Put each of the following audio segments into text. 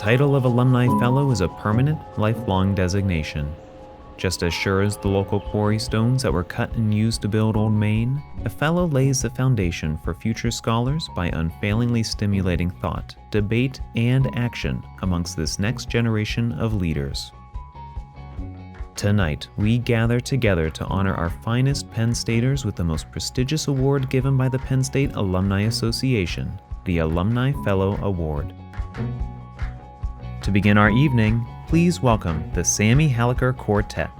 title of Alumni Fellow is a permanent, lifelong designation. Just as sure as the local quarry stones that were cut and used to build Old Main, a Fellow lays the foundation for future scholars by unfailingly stimulating thought, debate, and action amongst this next generation of leaders. Tonight, we gather together to honor our finest Penn Staters with the most prestigious award given by the Penn State Alumni Association, the Alumni Fellow Award. To begin our evening, please welcome the Sammy Hallaker Quartet.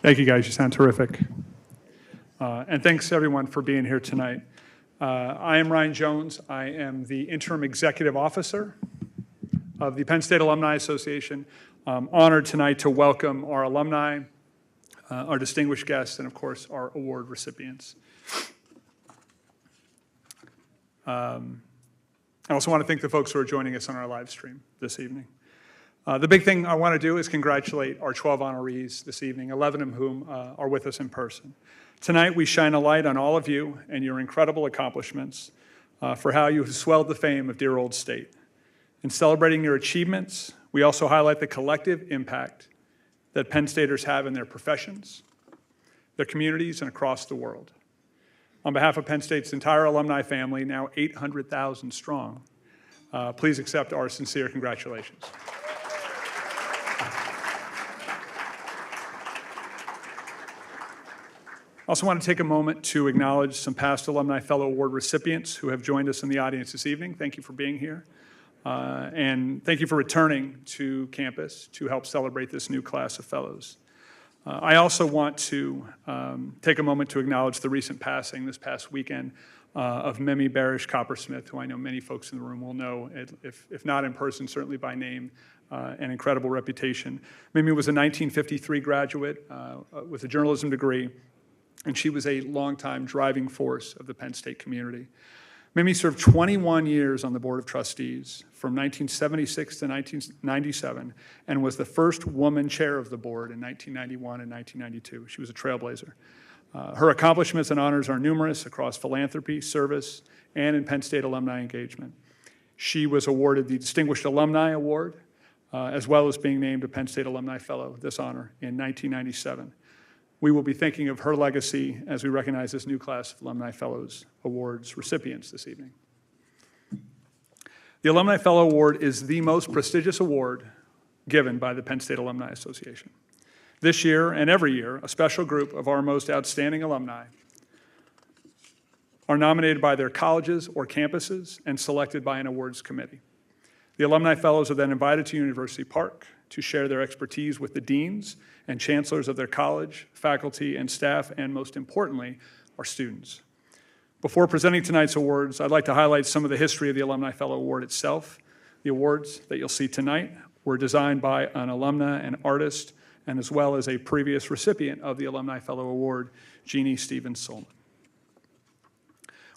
Thank you, guys. You sound terrific. And thanks, everyone, for being here tonight. I am Ryan Jones. I am the Interim Executive Officer of the Penn State Alumni Association. I'm honored tonight to welcome our alumni, our distinguished guests, and, of course, our award recipients. I also want to thank the folks who are joining us on our live stream this evening. The big thing I want to do is congratulate our 12 honorees this evening, 11 of whom are with us in person. Tonight, we shine a light on all of you and your incredible accomplishments for how you have swelled the fame of dear old state. In celebrating your achievements, we also highlight the collective impact that Penn Staters have in their professions, their communities, and across the world. On behalf of Penn State's entire alumni family, now 800,000 strong, please accept our sincere congratulations. also want to take a moment to acknowledge some past Alumni Fellow Award recipients who have joined us in the audience this evening. Thank you for being here. And thank you for returning to campus to help celebrate this new class of fellows. I also want to take a moment to acknowledge the recent passing this past weekend of Mimi Barish Coppersmith, who I know many folks in the room will know, if not in person, certainly by name, an incredible reputation. Mimi was a 1953 graduate with a journalism degree, and she was a longtime driving force of the Penn State community. Mimi served 21 years on the Board of Trustees from 1976 to 1997 and was the first woman chair of the board in 1991 and 1992. She was a trailblazer. Her accomplishments and honors are numerous across philanthropy, service, and in Penn State alumni engagement. She was awarded the Distinguished Alumni Award, as well as being named a Penn State Alumni Fellow, this honor, in 1997. We will be thinking of her legacy as we recognize this new class of Alumni Fellows Awards recipients this evening. The Alumni Fellow Award is the most prestigious award given by the Penn State Alumni Association. This year and every year, a special group of our most outstanding alumni are nominated by their colleges or campuses and selected by an awards committee. The Alumni Fellows are then invited to University Park to share their expertise with the deans and chancellors of their college, faculty, and staff, and most importantly, our students. Before presenting tonight's awards, I'd like to highlight some of the history of the Alumni Fellow Award itself. The awards that you'll see tonight were designed by an alumna and artist, and as well as a previous recipient of the Alumni Fellow Award, Jeannie Stevens-Solman.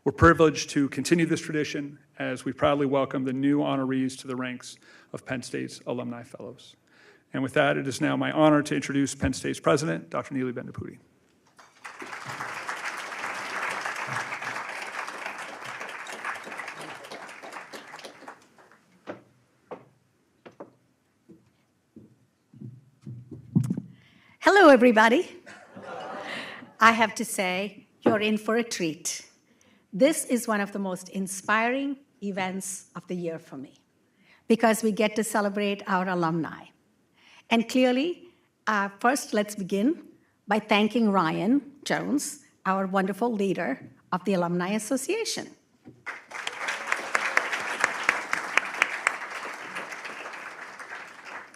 We're privileged to continue this tradition as we proudly welcome the new honorees to the ranks of Penn State's Alumni Fellows. And with that, it is now my honor to introduce Penn State's president, Dr. Neely Bendapudi. Hello, everybody. I have to say, you're in for a treat. This is one of the most inspiring events of the year for me because we get to celebrate our alumni. And clearly, first let's begin by thanking Ryan Jones, our wonderful leader of the Alumni Association.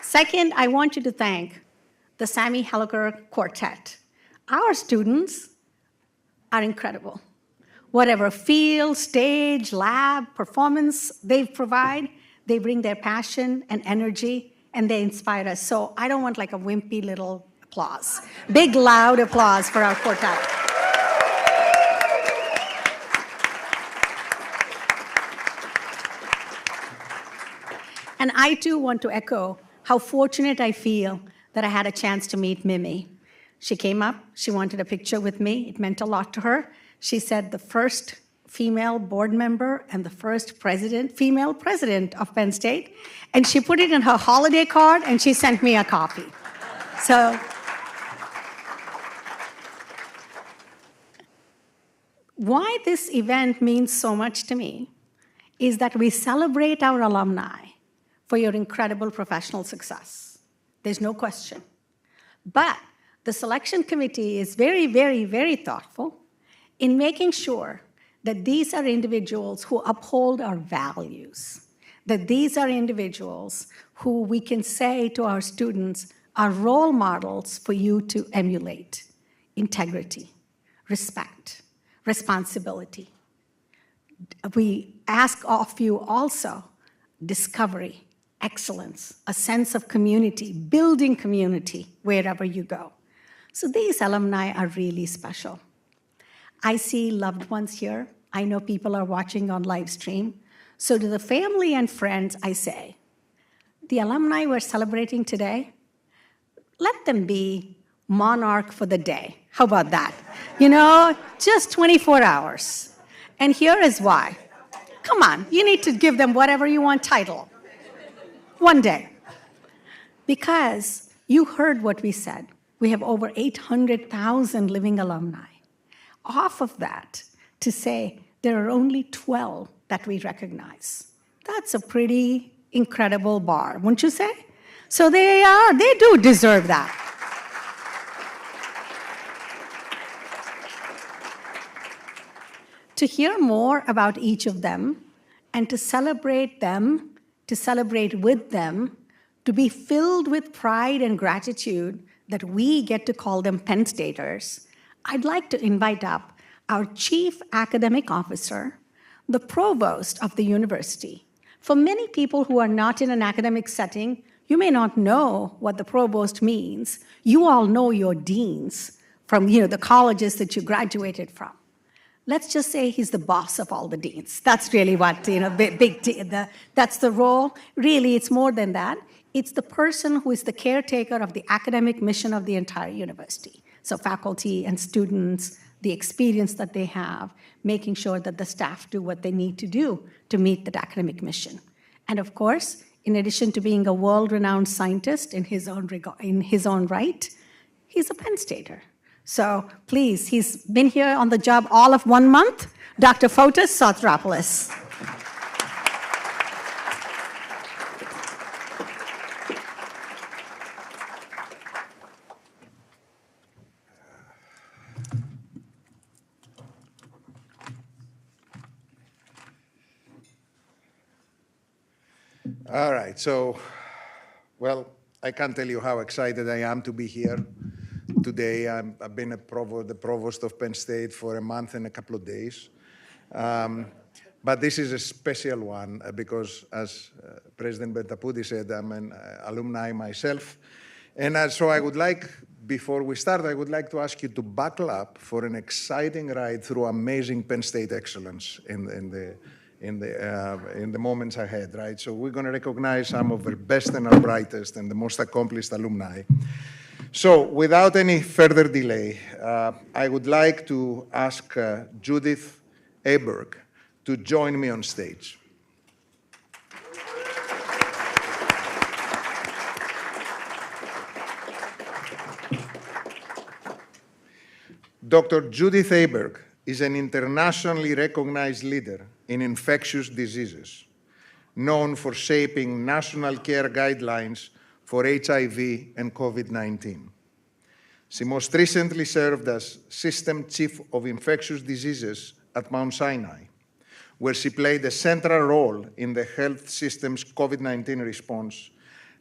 Second, I want you to thank the Sammy Helliker Quartet. Our students are incredible. Whatever field, stage, lab, performance they provide, they bring their passion and energy, and they inspire us. So I don't want like a wimpy little applause. Big, loud applause for our quartet. And I too want to echo how fortunate I feel that I had a chance to meet Mimi. She came up, she wanted a picture with me. It meant a lot to her. She said the first female board member and the first female president of Penn State. And she put it in her holiday card and she sent me a copy. So, why this event means so much to me is that we celebrate our alumni for your incredible professional success. There's no question. But the selection committee is very, very, very thoughtful in making sure that these are individuals who uphold our values, that these are individuals who we can say to our students are role models for you to emulate: integrity, respect, responsibility. We ask of you also discovery, excellence, a sense of community, building community wherever you go. So these alumni are really special. I see loved ones here. I know people are watching on live stream. So to the family and friends, I say, the alumni we're celebrating today, let them be monarch for the day. How about that? You know, just 24 hours. And here is why. Come on, you need to give them whatever you want title. One day. Because you heard what we said. We have over 800,000 living alumni. Off of that, to say there are only 12 that we recognize. That's a pretty incredible bar, wouldn't you say? So they do deserve that. to hear more about each of them and to celebrate them, to celebrate with them, to be filled with pride and gratitude that we get to call them Penn Staters, I'd like to invite up our Chief Academic Officer, the Provost of the university. For many people who are not in an academic setting, you may not know what the Provost means. You all know your deans from the colleges that you graduated from. Let's just say he's the boss of all the deans. That's really what, that's the role. Really, it's more than that. It's the person who is the caretaker of the academic mission of the entire university. So faculty and students, the experience that they have, making sure that the staff do what they need to do to meet that academic mission. And of course, in addition to being a world-renowned scientist in his own right, he's a Penn Stater. So please, he's been here on the job all of 1 month, Dr. Fotis Sotiropoulos. All right, so, well, I can't tell you how excited I am to be here today. I've been the provost of Penn State for a month and a couple of days. But this is a special one because, as President Bentaputi said, I'm an alumni myself. And so I would like, before we start, I would like to ask you to buckle up for an exciting ride through amazing Penn State excellence in the moments ahead, right? So we're going to recognize some of our best and our brightest and the most accomplished alumni. So without any further delay, I would like to ask Judith Aberg to join me on stage. Dr. Judith Aberg is an internationally recognized leader in infectious diseases, known for shaping national care guidelines for HIV and COVID-19. She most recently served as System Chief of Infectious Diseases at Mount Sinai, where she played a central role in the health system's COVID-19 response,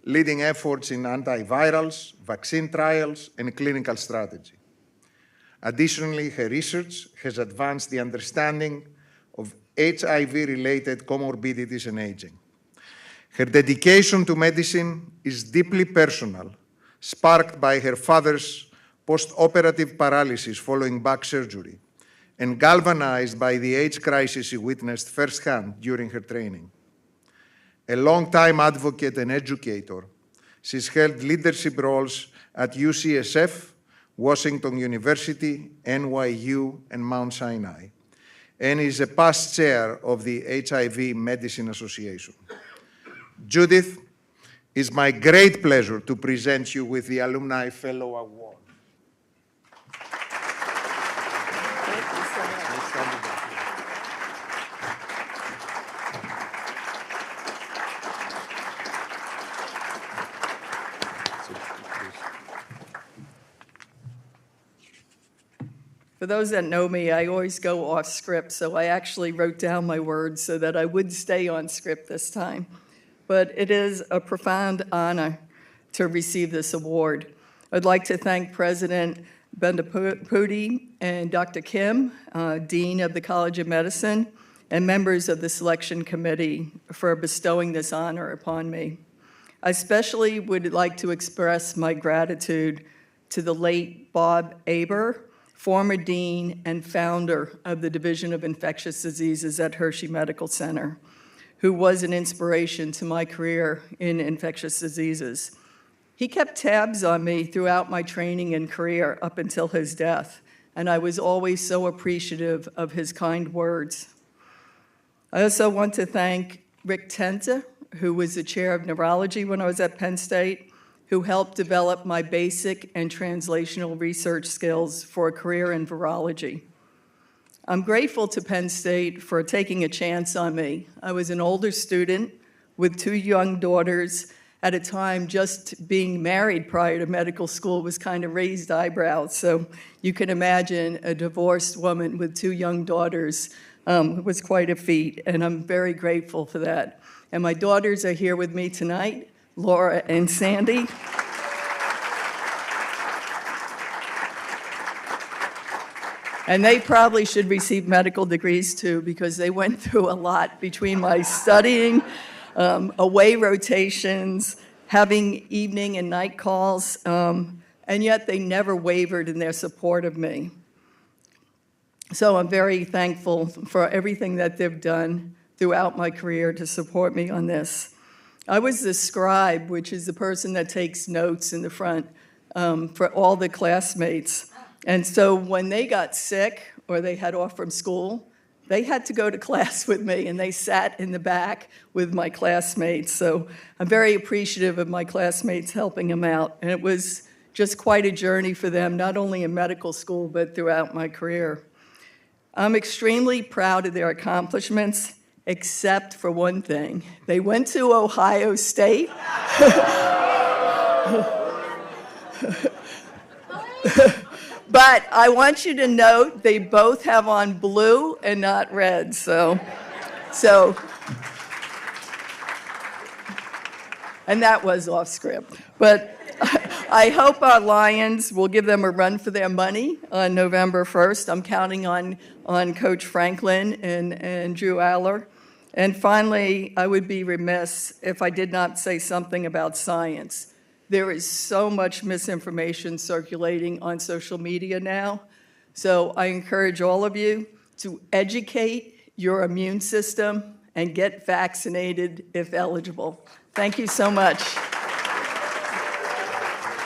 leading efforts in antivirals, vaccine trials, and clinical strategy. Additionally, her research has advanced the understanding of HIV-related comorbidities and aging. Her dedication to medicine is deeply personal, sparked by her father's post-operative paralysis following back surgery, and galvanized by the AIDS crisis she witnessed firsthand during her training. A longtime advocate and educator, she's held leadership roles at UCSF, Washington University, NYU, and Mount Sinai, and is a past chair of the HIV Medicine Association. Judith, it's my great pleasure to present you with the Alumni Fellow Award. For those that know me, I always go off script, so I actually wrote down my words so that I would stay on script this time. But it is a profound honor to receive this award. I'd like to thank President Bentaputi and Dr. Kim, Dean of the College of Medicine, and members of the selection committee for bestowing this honor upon me. I especially would like to express my gratitude to the late Bob Aber, former dean and founder of the Division of Infectious Diseases at Hershey Medical Center, who was an inspiration to my career in infectious diseases. He kept tabs on me throughout my training and career up until his death, and I was always so appreciative of his kind words. I also want to thank Rick Tenta, who was the chair of neurology when I was at Penn State, who helped develop my basic and translational research skills for a career in virology. I'm grateful to Penn State for taking a chance on me. I was an older student with 2 young daughters at a time just being married prior to medical school was kind of raised eyebrows. So you can imagine a divorced woman with 2 young daughters was quite a feat, and I'm very grateful for that. And my daughters are here with me tonight, Laura and Sandy. And they probably should receive medical degrees too, because they went through a lot between my studying, away rotations, having evening and night calls, and yet they never wavered in their support of me. So I'm very thankful for everything that they've done throughout my career to support me on this. I was the scribe, which is the person that takes notes in the front for all the classmates. And so when they got sick or they had off from school, they had to go to class with me, and they sat in the back with my classmates. So I'm very appreciative of my classmates helping them out. And it was just quite a journey for them, not only in medical school, but throughout my career. I'm extremely proud of their accomplishments, except for one thing. They went to Ohio State. But I want you to note they both have on blue and not red, so, and that was off script. But I hope our Lions will give them a run for their money on November 1st. I'm counting on Coach Franklin and Drew Aller. And finally, I would be remiss if I did not say something about science. There is so much misinformation circulating on social media now. So I encourage all of you to educate your immune system and get vaccinated if eligible. Thank you so much.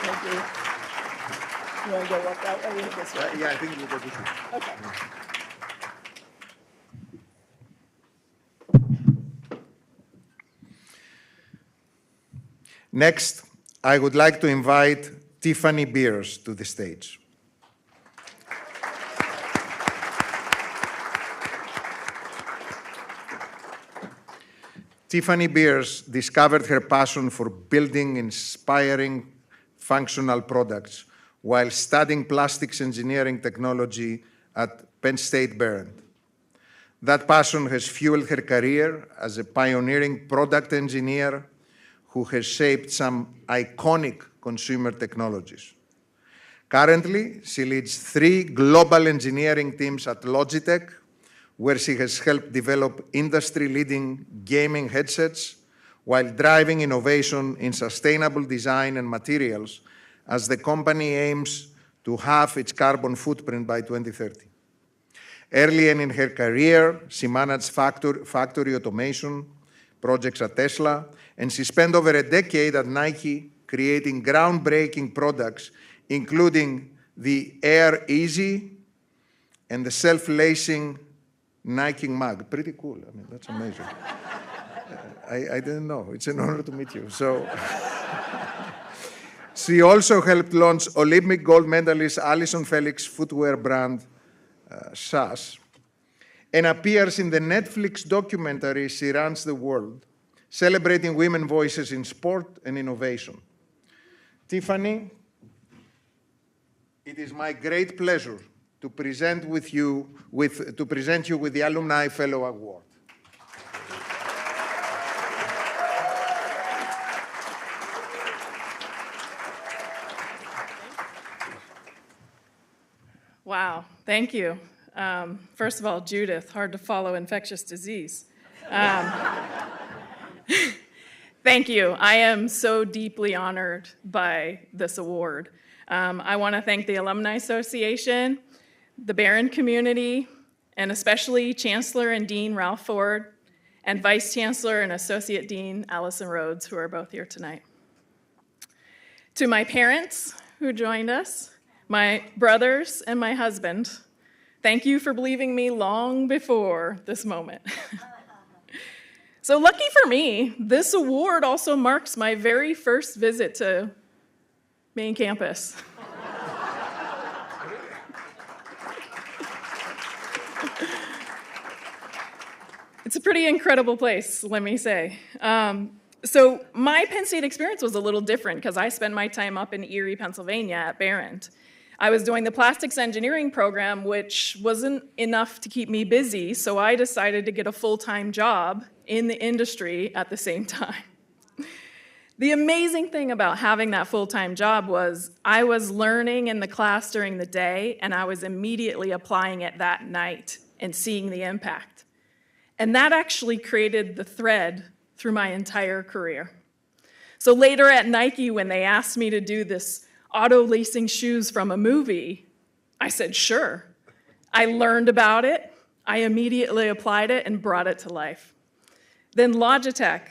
Thank you. You want to go up that way or this way? Yeah, I think we'll go this way. Okay. Next, I would like to invite Tiffany Beers to the stage. Tiffany Beers discovered her passion for building inspiring functional products while studying plastics engineering technology at Penn State. That passion has fueled her career as a pioneering product engineer who has shaped some iconic consumer technologies. Currently, she leads 3 global engineering teams at Logitech, where she has helped develop industry-leading gaming headsets while driving innovation in sustainable design and materials as the company aims to halve its carbon footprint by 2030. Early in her career, she managed factory automation projects at Tesla, and she spent over a decade at Nike creating groundbreaking products, including the Air Easy and the self-lacing Nike mug. Pretty cool. I mean, that's amazing. I didn't know. It's an honor to meet you. So, she also helped launch Olympic gold medalist Alison Felix footwear brand, SAS, and appears in the Netflix documentary She Runs the World, celebrating women's voices in sport and innovation. Tiffany, it is my great pleasure to present you with the Alumni Fellow Award. Wow, thank you. First of all, Judith, hard to follow infectious disease. Thank you. I am so deeply honored by this award. I want to thank the Alumni Association, the Barron community, and especially Chancellor and Dean Ralph Ford, and Vice Chancellor and Associate Dean Allison Rhodes, who are both here tonight. To my parents who joined us, my brothers, and my husband, thank you for believing me long before this moment. So lucky for me, this award also marks my very first visit to main campus. It's a pretty incredible place, let me say. So my Penn State experience was a little different because I spent my time up in Erie, Pennsylvania at Behrend. I was doing the plastics engineering program, which wasn't enough to keep me busy, so I decided to get a full-time job in the industry at the same time. The amazing thing about having that full-time job was I was learning in the class during the day, and I was immediately applying it that night and seeing the impact. And that actually created the thread through my entire career. So later at Nike, when they asked me to do this auto-lacing shoes from a movie, I said, sure. I learned about it, I immediately applied it and brought it to life. Then Logitech,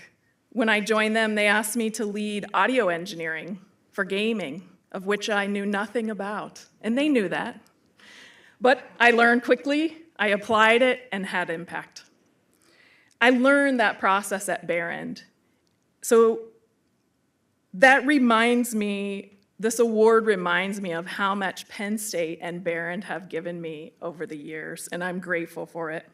when I joined them, they asked me to lead audio engineering for gaming, of which I knew nothing about, and they knew that. But I learned quickly, I applied it, and had impact. I learned that process at Behrend. So that reminds me, this award reminds me of how much Penn State and Behrend have given me over the years, and I'm grateful for it.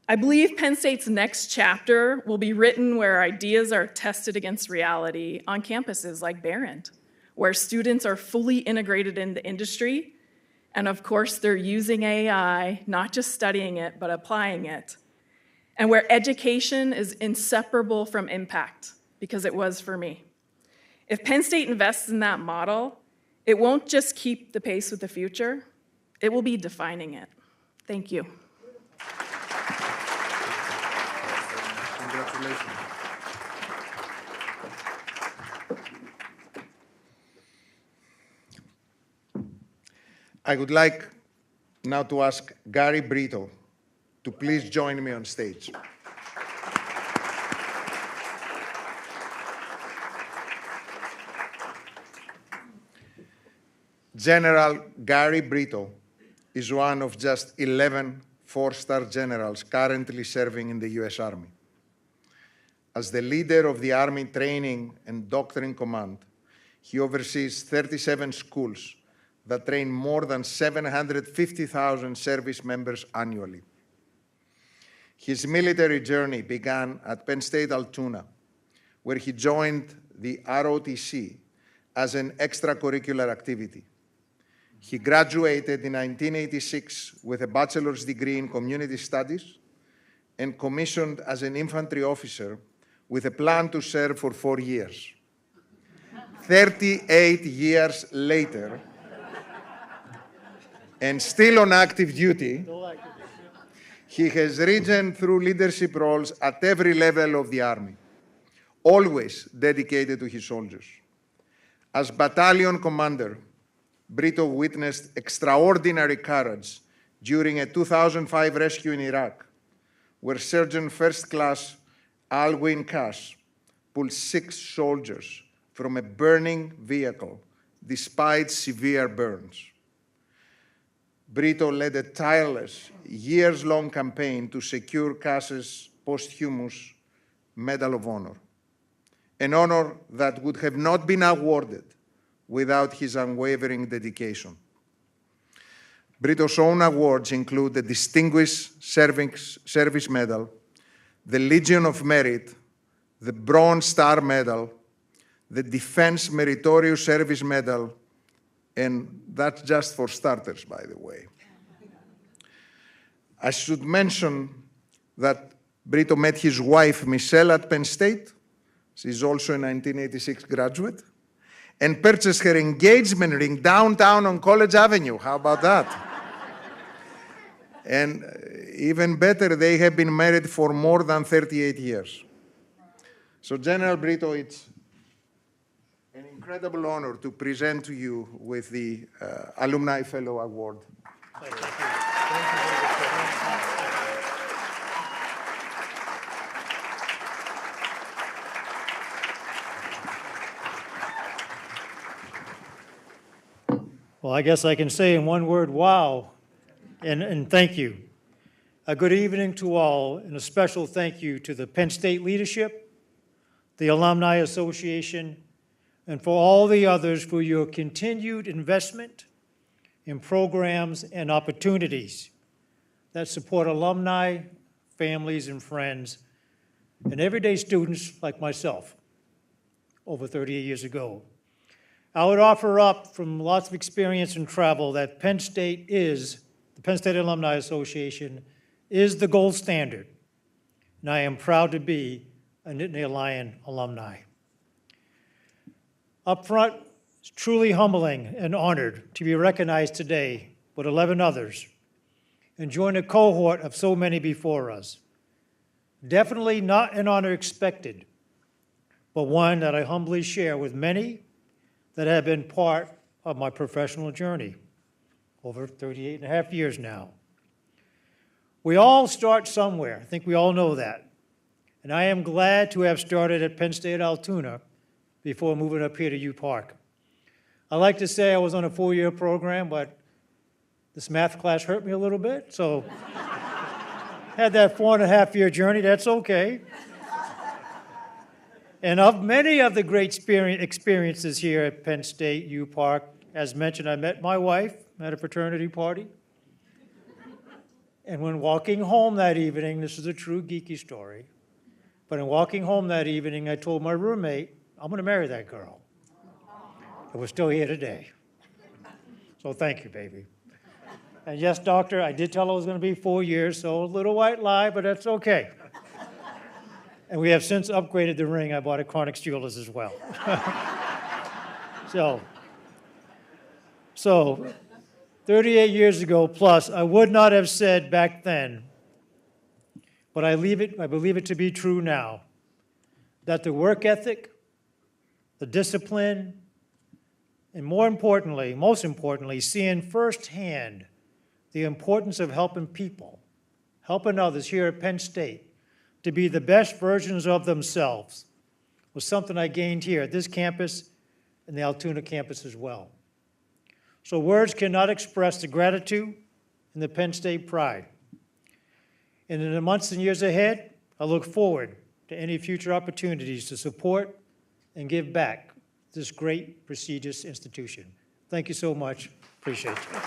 I believe Penn State's next chapter will be written where ideas are tested against reality on campuses like Behrend, where students are fully integrated in the industry, and of course they're using AI, not just studying it, but applying it, and where education is inseparable from impact, because it was for me. If Penn State invests in that model, it won't just keep the pace with the future, it will be defining it. Thank you. Congratulations. I would like now to ask Gary Brito to please join me on stage. General Gary Brito is one of just 11 four-star generals currently serving in the U.S. Army. As the leader of the Army Training and Doctrine Command, he oversees 37 schools that train more than 750,000 service members annually. His military journey began at Penn State Altoona, where he joined the ROTC as an extracurricular activity. He graduated in 1986 with a bachelor's degree in community studies and commissioned as an infantry officer with a plan to serve for 4 years. 38 years later, and still on active duty, he has risen through leadership roles at every level of the Army, always dedicated to his soldiers. As battalion commander, Brito witnessed extraordinary courage during a 2005 rescue in Iraq, where Sergeant First Class Alwyn Cash pulled 6 soldiers from a burning vehicle despite severe burns. Brito led a tireless, years-long campaign to secure Cash's posthumous Medal of Honor, an honor that would have not been awarded without his unwavering dedication. Brito's own awards include the Distinguished Service Medal, the Legion of Merit, the Bronze Star Medal, the Defense Meritorious Service Medal, and that's just for starters, by the way. I should mention that Brito met his wife, Michelle, at Penn State. She's also a 1986 graduate, and purchased her engagement ring downtown on College Avenue. How about that? And even better, they have been married for more than 38 years. So General Brito, it's an incredible honor to present to you with the Alumni Fellow Award. Thank you. Thank you. Well, I guess I can say in one word, wow, and thank you. A good evening to all, and a special thank you to the Penn State leadership, the Alumni Association, and for all the others for your continued investment in programs and opportunities that support alumni, families, and friends and everyday students like myself over 38 years ago. I would offer up from lots of experience and travel that Penn State the Penn State Alumni Association is the gold standard, and I am proud to be a Nittany Lion alumni. Up front, it's truly humbling and honored to be recognized today with 11 others and join a cohort of so many before us. Definitely not an honor expected, but one that I humbly share with many that have been part of my professional journey over 38 and a half years now. We all start somewhere. I think we all know that. And I am glad to have started at Penn State Altoona before moving up here to U Park. I like to say I was on a 4-year program, but this math class hurt me a little bit, so had that 4.5-year journey, that's okay. And of many of the great experiences here at Penn State, U Park, as mentioned, I met my wife at a fraternity party. And when walking home that evening, this is a true geeky story, but in walking home that evening, I told my roommate, I'm going to marry that girl. And we're still here today. So thank you, baby. And yes, doctor, I did tell her it was going to be 4 years, so a little white lie, but that's okay. And we have since upgraded the ring I bought at Chronic Jewelers as well. So 38 years ago plus, I would not have said back then, but I believe it to be true now, that the work ethic, the discipline, and most importantly, seeing firsthand the importance of helping people, helping others here at Penn State to be the best versions of themselves was something I gained here at this campus and the Altoona campus as well. So words cannot express the gratitude and the Penn State pride. And in the months and years ahead, I look forward to any future opportunities to support and give back this great, prestigious institution. Thank you so much. Appreciate you.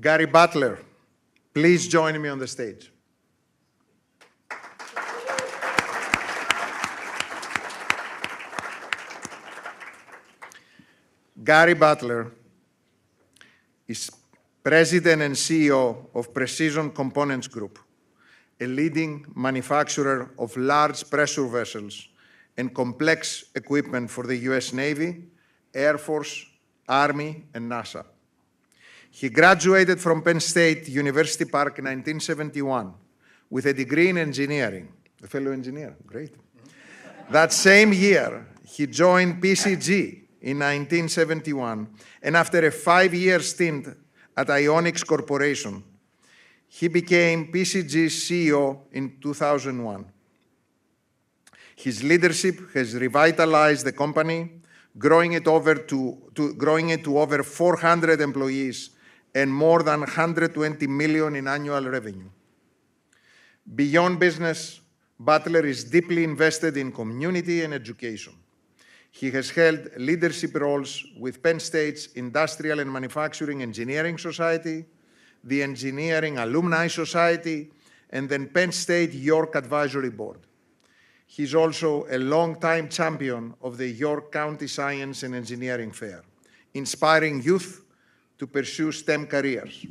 Gary Butler, please join me on the stage. Gary Butler is President and CEO of Precision Components Group, a leading manufacturer of large pressure vessels and complex equipment for the US Navy, Air Force, Army, and NASA. He graduated from Penn State University Park in 1971 with a degree in engineering. A fellow engineer, great. That same year, he joined PCG in 1971, and after a 5-year stint at Ionix Corporation, he became PCG's CEO in 2001. His leadership has revitalized the company, growing it to over 400 employees and more than 120 million in annual revenue. Beyond business, Butler is deeply invested in community and education. He has held leadership roles with Penn State's Industrial and Manufacturing Engineering Society, the Engineering Alumni Society, and then Penn State York Advisory Board. He's also a longtime champion of the York County Science and Engineering Fair, inspiring youth to pursue STEM careers.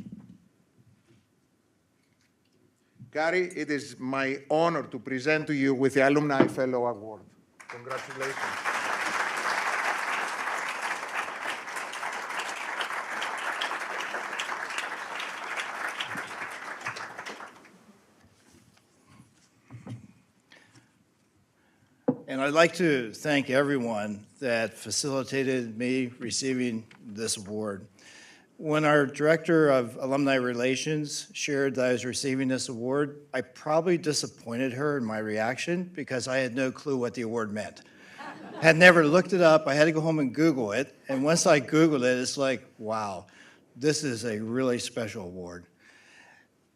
Gary, it is my honor to present to you with the Alumni Fellow Award. Congratulations. And I'd like to thank everyone that facilitated me receiving this award. When our Director of Alumni Relations shared that I was receiving this award, I probably disappointed her in my reaction because I had no clue what the award meant. Had never looked it up. I had to go home and Google it. And once I Googled it, it's like, wow, this is a really special award.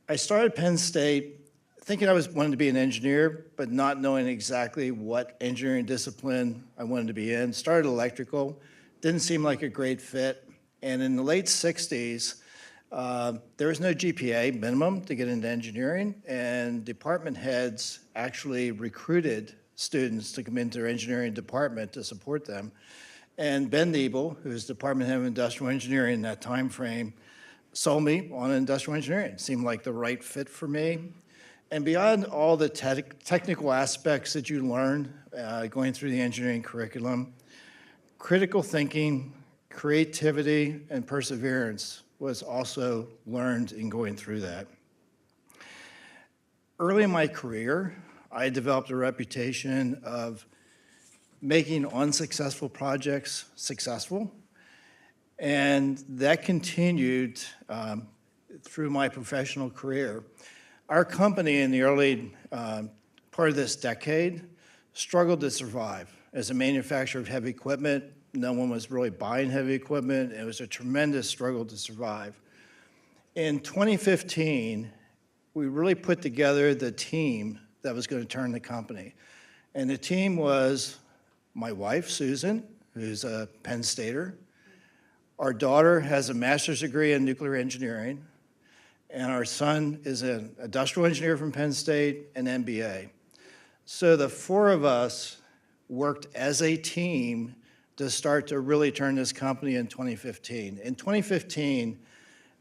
I started Penn State thinking I wanted to be an engineer, but not knowing exactly what engineering discipline I wanted to be in. Started electrical, didn't seem like a great fit. And in the late 60s, there was no GPA minimum to get into engineering, and department heads actually recruited students to come into their engineering department to support them. And Ben Niebel, who was department head of industrial engineering in that time frame, sold me on industrial engineering. It seemed like the right fit for me. And beyond all the technical aspects that you learn going through the engineering curriculum, critical thinking, creativity, and perseverance was also learned in going through that. Early in my career, I developed a reputation of making unsuccessful projects successful, and that continued through my professional career. Our company in the early part of this decade struggled to survive. As a manufacturer of heavy equipment, no one was really buying heavy equipment. It was a tremendous struggle to survive. In 2015, we really put together the team that was going to turn the company. And the team was my wife, Susan, who's a Penn Stater. Our daughter has a master's degree in nuclear engineering. And our son is an industrial engineer from Penn State, an MBA. So the four of us worked as a team to start to really turn this company in 2015. In 2015,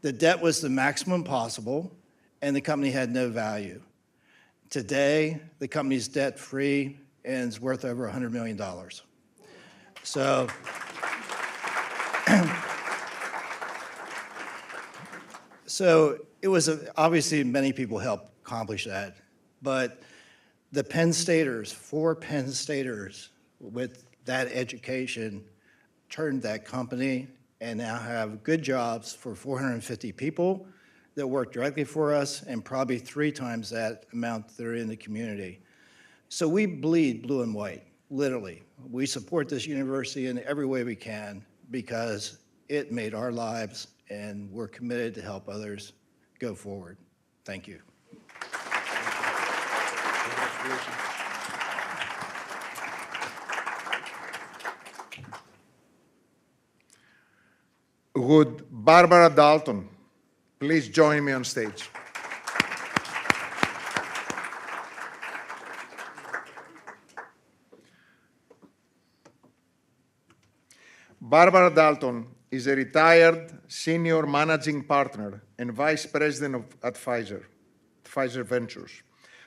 the debt was the maximum possible, and the company had no value. Today, the company's debt-free and is worth over $100 million. So, it was obviously many people helped accomplish that, but the Penn Staters, 4 Penn Staters with that education turned that company and now have good jobs for 450 people that work directly for us and probably 3 times that amount that are in the community. So we bleed blue and white, literally. We support this university in every way we can because it made our lives, and we're committed to help others go forward. Thank you. Would Barbara Dalton please join me on stage? Barbara Dalton is a retired senior managing partner and vice president at Pfizer Ventures,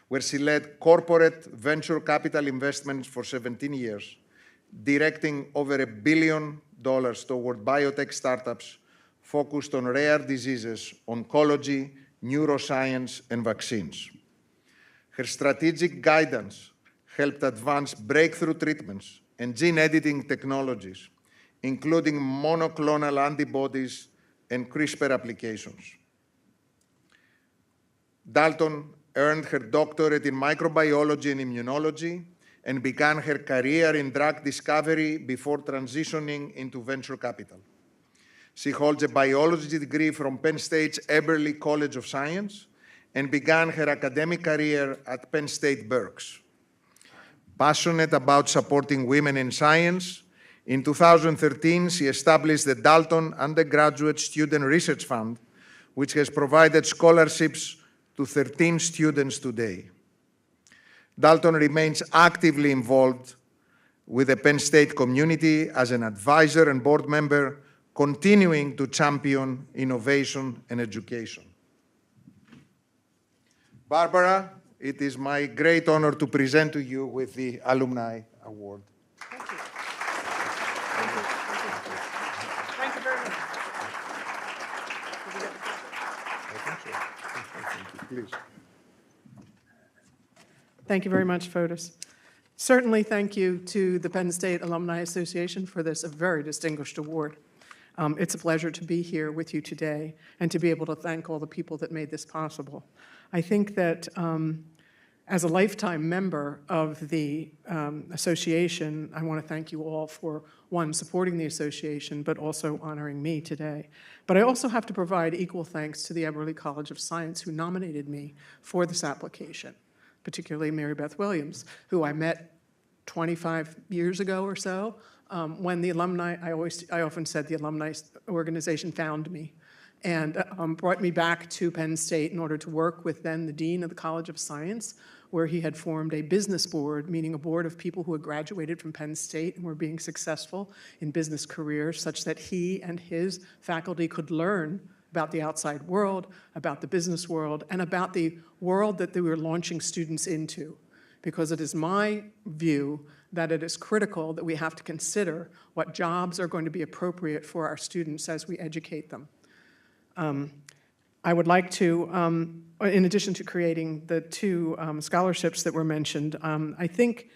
where she led corporate venture capital investments for 17 years, directing over $1 billion toward biotech startups focused on rare diseases, oncology, neuroscience, and vaccines. Her strategic guidance helped advance breakthrough treatments and gene editing technologies, including monoclonal antibodies and CRISPR applications. Dalton earned her doctorate in microbiology and immunology and began her career in drug discovery before transitioning into venture capital. She holds a biology degree from Penn State's Eberly College of Science and began her academic career at Penn State Berks. Passionate about supporting women in science, in 2013, she established the Dalton Undergraduate Student Research Fund, which has provided scholarships to 13 students today. Dalton remains actively involved with the Penn State community as an advisor and board member, continuing to champion innovation and education. Barbara, it is my great honor to present to you with the Alumni Award. Thank you. Thank you. Thank you very much. Please. Thank you very much, Fotis. Certainly thank you to the Penn State Alumni Association for this very distinguished award. It's a pleasure to be here with you today and to be able to thank all the people that made this possible. I think that As a lifetime member of the association, I want to thank you all for, one, supporting the association, but also honoring me today. But I also have to provide equal thanks to the Eberly College of Science, who nominated me for this application, particularly Mary Beth Williams, who I met 25 years ago or so, when the alumni, I often said the alumni organization found me and brought me back to Penn State in order to work with then the dean of the College of Science, where he had formed a business board, meaning a board of people who had graduated from Penn State and were being successful in business careers, such that he and his faculty could learn about the outside world, about the business world, and about the world that they were launching students into. Because it is my view that it is critical that we have to consider what jobs are going to be appropriate for our students as we educate them. I would like to, in addition to creating the two scholarships that were mentioned, I think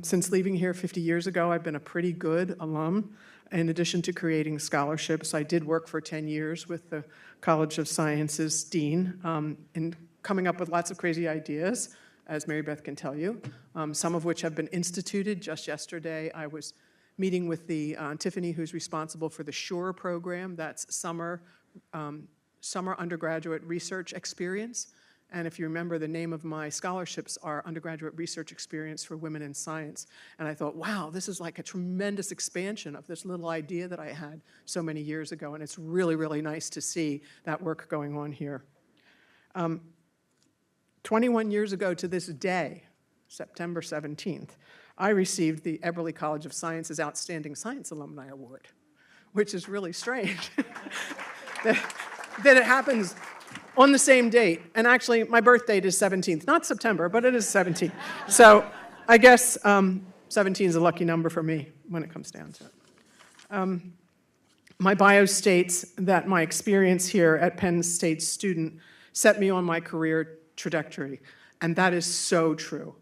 since leaving here 50 years ago, I've been a pretty good alum. In addition to creating scholarships, I did work for 10 years with the College of Sciences dean in coming up with lots of crazy ideas, as Mary Beth can tell you, some of which have been instituted. Just yesterday, I was meeting with the Tiffany, who's responsible for the SURE program. That's summer undergraduate research experience. And if you remember, the name of my scholarships are Undergraduate Research Experience for Women in Science. And I thought, wow, this is like a tremendous expansion of this little idea that I had so many years ago. And it's really, really nice to see that work going on here. 21 years ago to this day, September 17th, I received the Eberly College of Science's Outstanding Science Alumni Award, which is really strange that it happens on the same date. And actually, my birth date is 17th, not September, but it is 17th. So I guess 17 is a lucky number for me when it comes down to it. My bio states that my experience here at Penn State student set me on my career trajectory, and that is so true.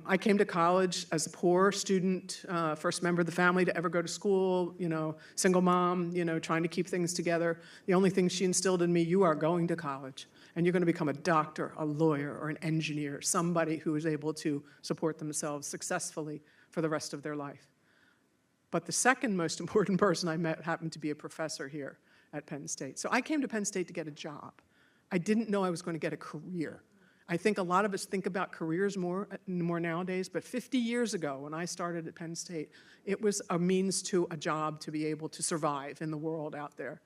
I came to college as a poor student, first member of the family to ever go to school, single mom, trying to keep things together. The only thing she instilled in me, you are going to college, and you're going to become a doctor, a lawyer, or an engineer, somebody who is able to support themselves successfully for the rest of their life. But the second most important person I met happened to be a professor here at Penn State. So I came to Penn State to get a job. I didn't know I was going to get a career. I think a lot of us think about careers more nowadays, but 50 years ago when I started at Penn State, it was a means to a job to be able to survive in the world out there.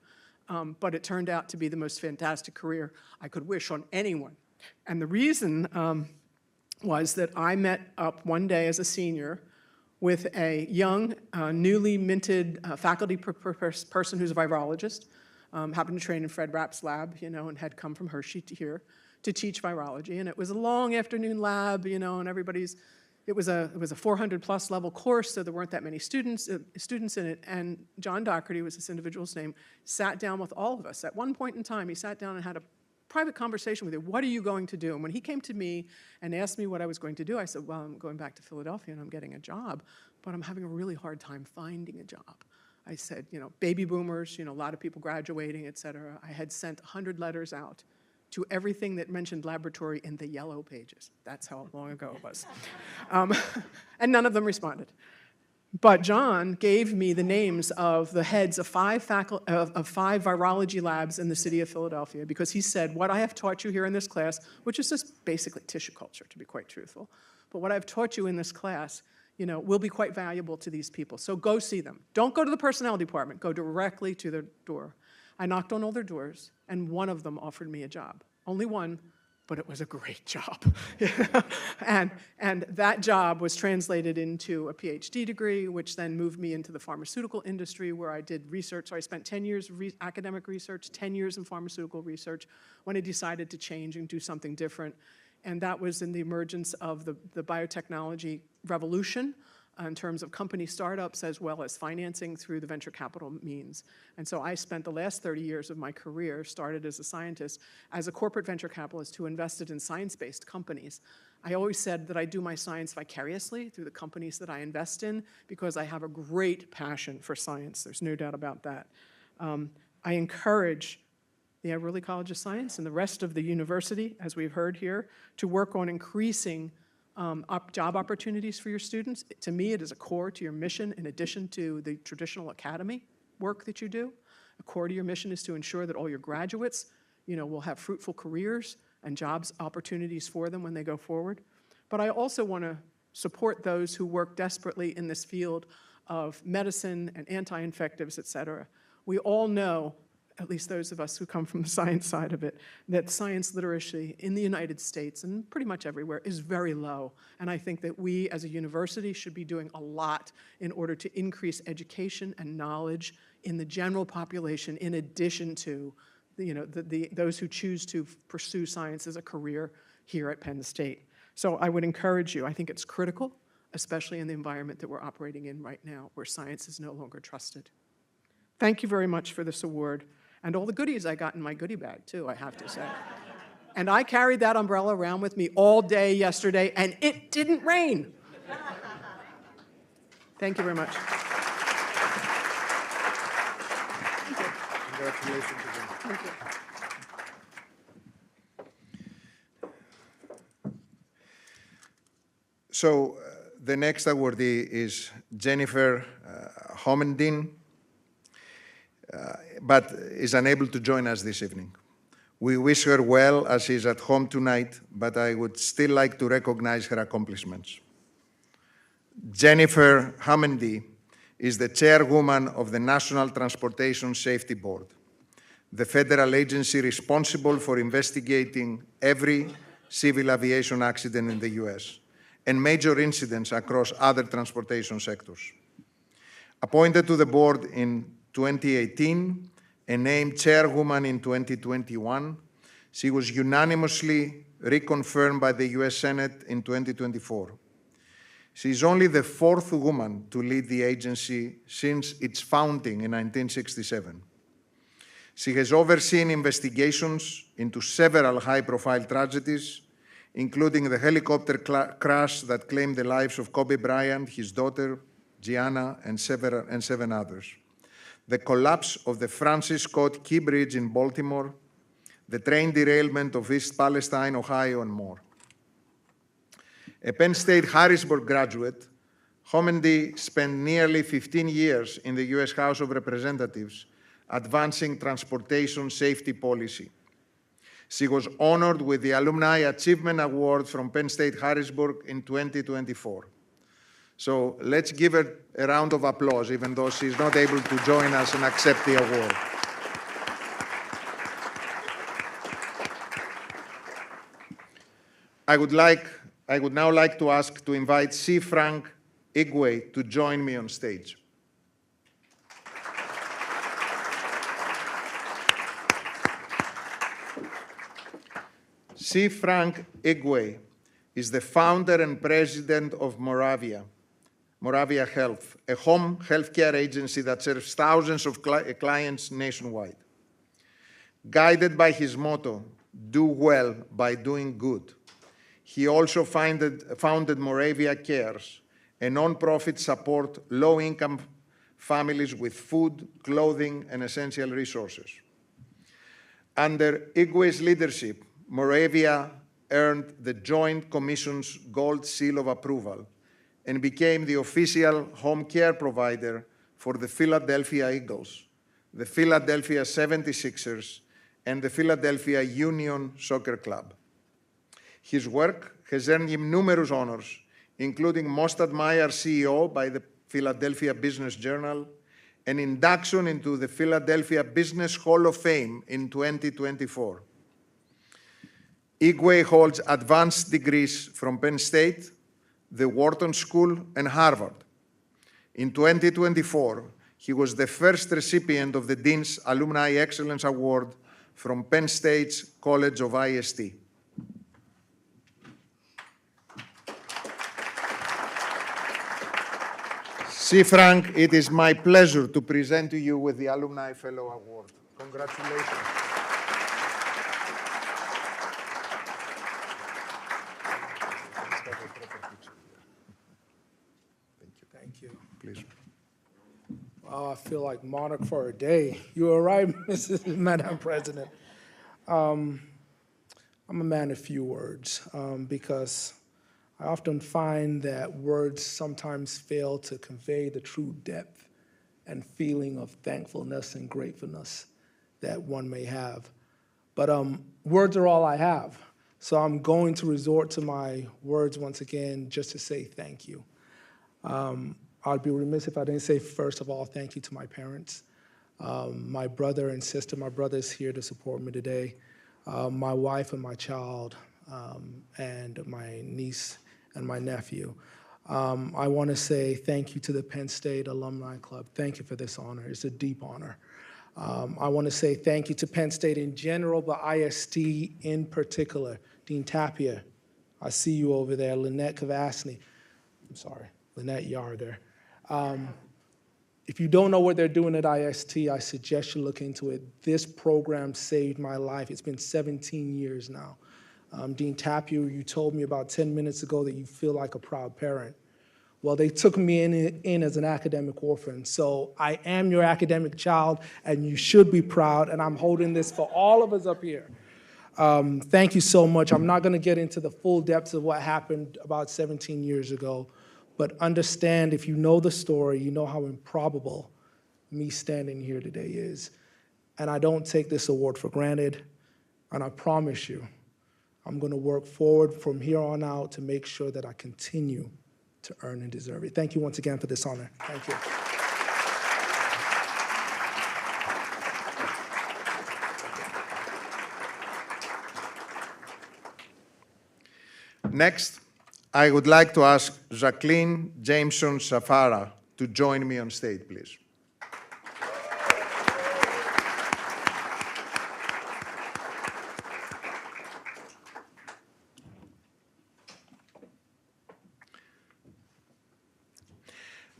But it turned out to be the most fantastic career I could wish on anyone. And the reason was that I met up one day as a senior with a young, newly minted faculty person who's a virologist, happened to train in Fred Rapp's lab, and had come from Hershey to here to teach virology. And it was a long afternoon lab, and it was a 400+ level course, so there weren't that many students in it. And John Doherty was this individual's name, sat down with all of us. At one point in time, he sat down and had a private conversation with you. What are you going to do? And when he came to me and asked me what I was going to do, I said, well, I'm going back to Philadelphia and I'm getting a job, but I'm having a really hard time finding a job. I said, baby boomers, a lot of people graduating, et cetera. I had sent 100 letters out to everything that mentioned laboratory in the yellow pages. That's how long ago it was. And none of them responded. But John gave me the names of the heads of five virology labs in the city of Philadelphia, because he said, what I have taught you here in this class, which is just basically tissue culture, to be quite truthful, but what I've taught you in this class, will be quite valuable to these people. So go see them. Don't go to the personnel department. Go directly to their door. I knocked on all their doors, and one of them offered me a job. Only one, but it was a great job. and that job was translated into a PhD degree, which then moved me into the pharmaceutical industry, where I did research. So I spent 10 years of academic research, 10 years in pharmaceutical research, when I decided to change and do something different. And that was in the emergence of the biotechnology revolution in terms of company startups, as well as financing through the venture capital means. And so I spent the last 30 years of my career, started as a scientist, as a corporate venture capitalist who invested in science-based companies. I always said that I do my science vicariously through the companies that I invest in, because I have a great passion for science. There's no doubt about that. I encourage the Eberly College of Science and the rest of the university, as we've heard here, to work on increasing job opportunities for your students. To me, it is a core to your mission in addition to the traditional academy work that you do. A core to your mission is to ensure that all your graduates, will have fruitful careers and jobs opportunities for them when they go forward. But I also want to support those who work desperately in this field of medicine and anti-infectives, et cetera. We all know, at least those of us who come from the science side of it, that science literacy in the United States and pretty much everywhere is very low. And I think that we as a university should be doing a lot in order to increase education and knowledge in the general population, in addition to those who choose to pursue science as a career here at Penn State. So I would encourage you, I think it's critical, especially in the environment that we're operating in right now, where science is no longer trusted. Thank you very much for this award. And all the goodies I got in my goodie bag, too, I have to say. And I carried that umbrella around with me all day yesterday, and it didn't rain. Thank you very much. Congratulations again. Thank you. So the next awardee is Jennifer Homendin, but is unable to join us this evening. We wish her well as she's at home tonight, but I would still like to recognize her accomplishments. Jennifer Homendy is the chairwoman of the National Transportation Safety Board, the federal agency responsible for investigating every civil aviation accident in the US and major incidents across other transportation sectors. Appointed to the board in 2018 and named chairwoman in 2021, she was unanimously reconfirmed by the US Senate in 2024. She is only the fourth woman to lead the agency since its founding in 1967. She has overseen investigations into several high-profile tragedies, including the helicopter crash that claimed the lives of Kobe Bryant, his daughter, Gianna, and seven others, the collapse of the Francis Scott Key Bridge in Baltimore, the train derailment of East Palestine, Ohio, and more. A Penn State Harrisburg graduate, Homendy spent nearly 15 years in the US House of Representatives advancing transportation safety policy. She was honored with the Alumni Achievement Award from Penn State Harrisburg in 2024. So let's give her a round of applause, even though she's not able to join us and accept the award. I would now like to ask to invite C. Frank Igwe to join me on stage. C. Frank Igwe is the founder and president of Moravia Health, a home healthcare agency that serves thousands of clients nationwide. Guided by his motto, "Do well by doing good," he also founded Moravia Cares, a nonprofit support low-income families with food, clothing, and essential resources. Under Igwe's leadership, Moravia earned the Joint Commission's Gold Seal of Approval and became the official home care provider for the Philadelphia Eagles, the Philadelphia 76ers, and the Philadelphia Union Soccer Club. His work has earned him numerous honors, including Most Admired CEO by the Philadelphia Business Journal, and induction into the Philadelphia Business Hall of Fame in 2024. Igwe holds advanced degrees from Penn State, the Wharton School, and Harvard. In 2024, he was the first recipient of the Dean's Alumni Excellence Award from Penn State's College of IST. C. Frank, it is my pleasure to present to you with the Alumni Fellow Award. Congratulations. Thank you. Please. Oh, I feel like monarch for a day. You are right, Madam President. I'm a man of few words because I often find that words sometimes fail to convey the true depth and feeling of thankfulness and gratefulness that one may have. But words are all I have. So I'm going to resort to my words once again just to say thank you. I'd be remiss if I didn't say, first of all, thank you to my parents, my brother and sister. My brother's here to support me today, my wife and my child, and my niece and my nephew. I want to say thank you to the Penn State Alumni Club. Thank you for this honor. It's a deep honor. I want to say thank you to Penn State in general, but IST in particular. Dean Tapia, I see you over there. Lynette Kavasny, Lynette Yarder. If you don't know what they're doing at IST, I suggest you look into it. This program saved my life. It's been 17 years now. Dean Tapia, you told me about 10 minutes ago that you feel like a proud parent. Well, they took me in as an academic orphan, so I am your academic child, and you should be proud, and I'm holding this for all of us up here. Thank you so much. I'm not going to get into the full depths of what happened about 17 years ago, but understand, if you know the story, you know how improbable me standing here today is. And I don't take this award for granted, and I promise you, I'm going to work forward from here on out to make sure that I continue to earn and deserve it. Thank you once again for this honor. Thank you. Next, I would like to ask Jacqueline Jameson Safara to join me on stage, please.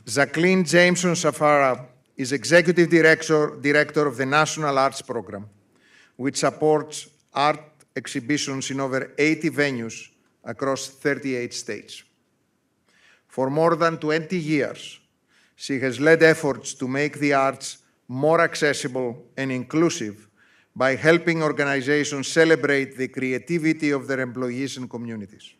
Jacqueline Jameson Safara is Executive Director of the National Arts Program, which supports art exhibitions in over 80 venues across 38 states. For more than 20 years, she has led efforts to make the arts more accessible and inclusive by helping organizations celebrate the creativity of their employees and communities.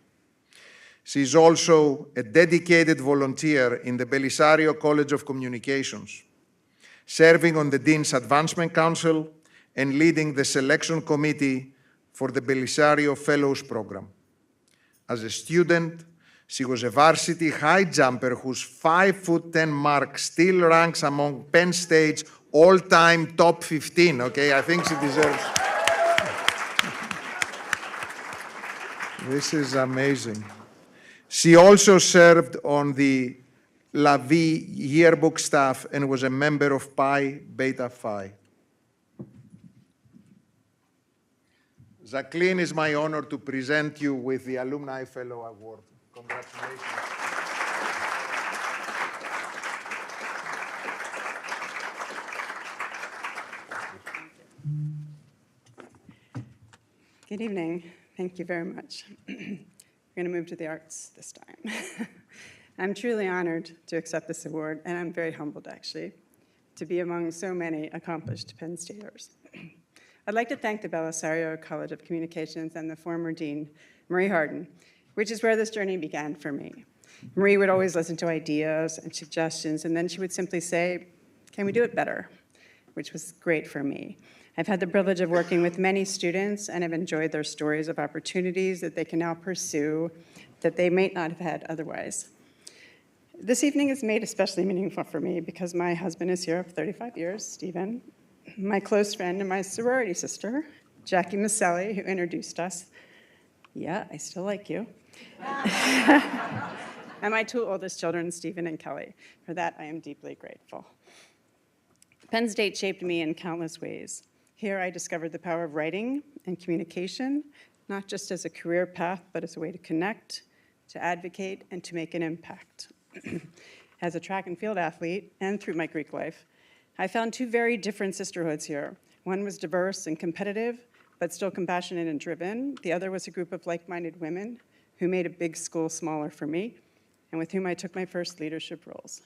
She is also a dedicated volunteer in the Belisario College of Communications, serving on the Dean's Advancement Council and leading the selection committee for the Belisario Fellows Program. As a student, she was a varsity high jumper whose 5'10" mark still ranks among Penn State's all-time top 15, okay? I think she deserves. This is amazing. She also served on the La Vie yearbook staff and was a member of Pi Beta Phi. Jacqueline, it's my honor to present you with the Alumni Fellow Award. Congratulations. Good evening. Thank you very much. We're going to move to the arts this time. I'm truly honored to accept this award, and I'm very humbled, actually, to be among so many accomplished Penn Staters. I'd like to thank the Belisario College of Communications and the former dean, Marie Harden, which is where this journey began for me. Marie would always listen to ideas and suggestions, and then she would simply say, "Can we do it better?" which was great for me. I've had the privilege of working with many students and have enjoyed their stories of opportunities that they can now pursue that they may not have had otherwise. This evening is made especially meaningful for me because my husband is here of 35 years, Stephen, my close friend and my sorority sister, Jackie Maselli, who introduced us. Yeah, I still like you. And my two oldest children, Stephen and Kelly. For that, I am deeply grateful. Penn State shaped me in countless ways. Here, I discovered the power of writing and communication, not just as a career path, but as a way to connect, to advocate, and to make an impact. As a track and field athlete, and through my Greek life, I found two very different sisterhoods here. One was diverse and competitive, but still compassionate and driven. The other was a group of like-minded women who made a big school smaller for me, and with whom I took my first leadership roles.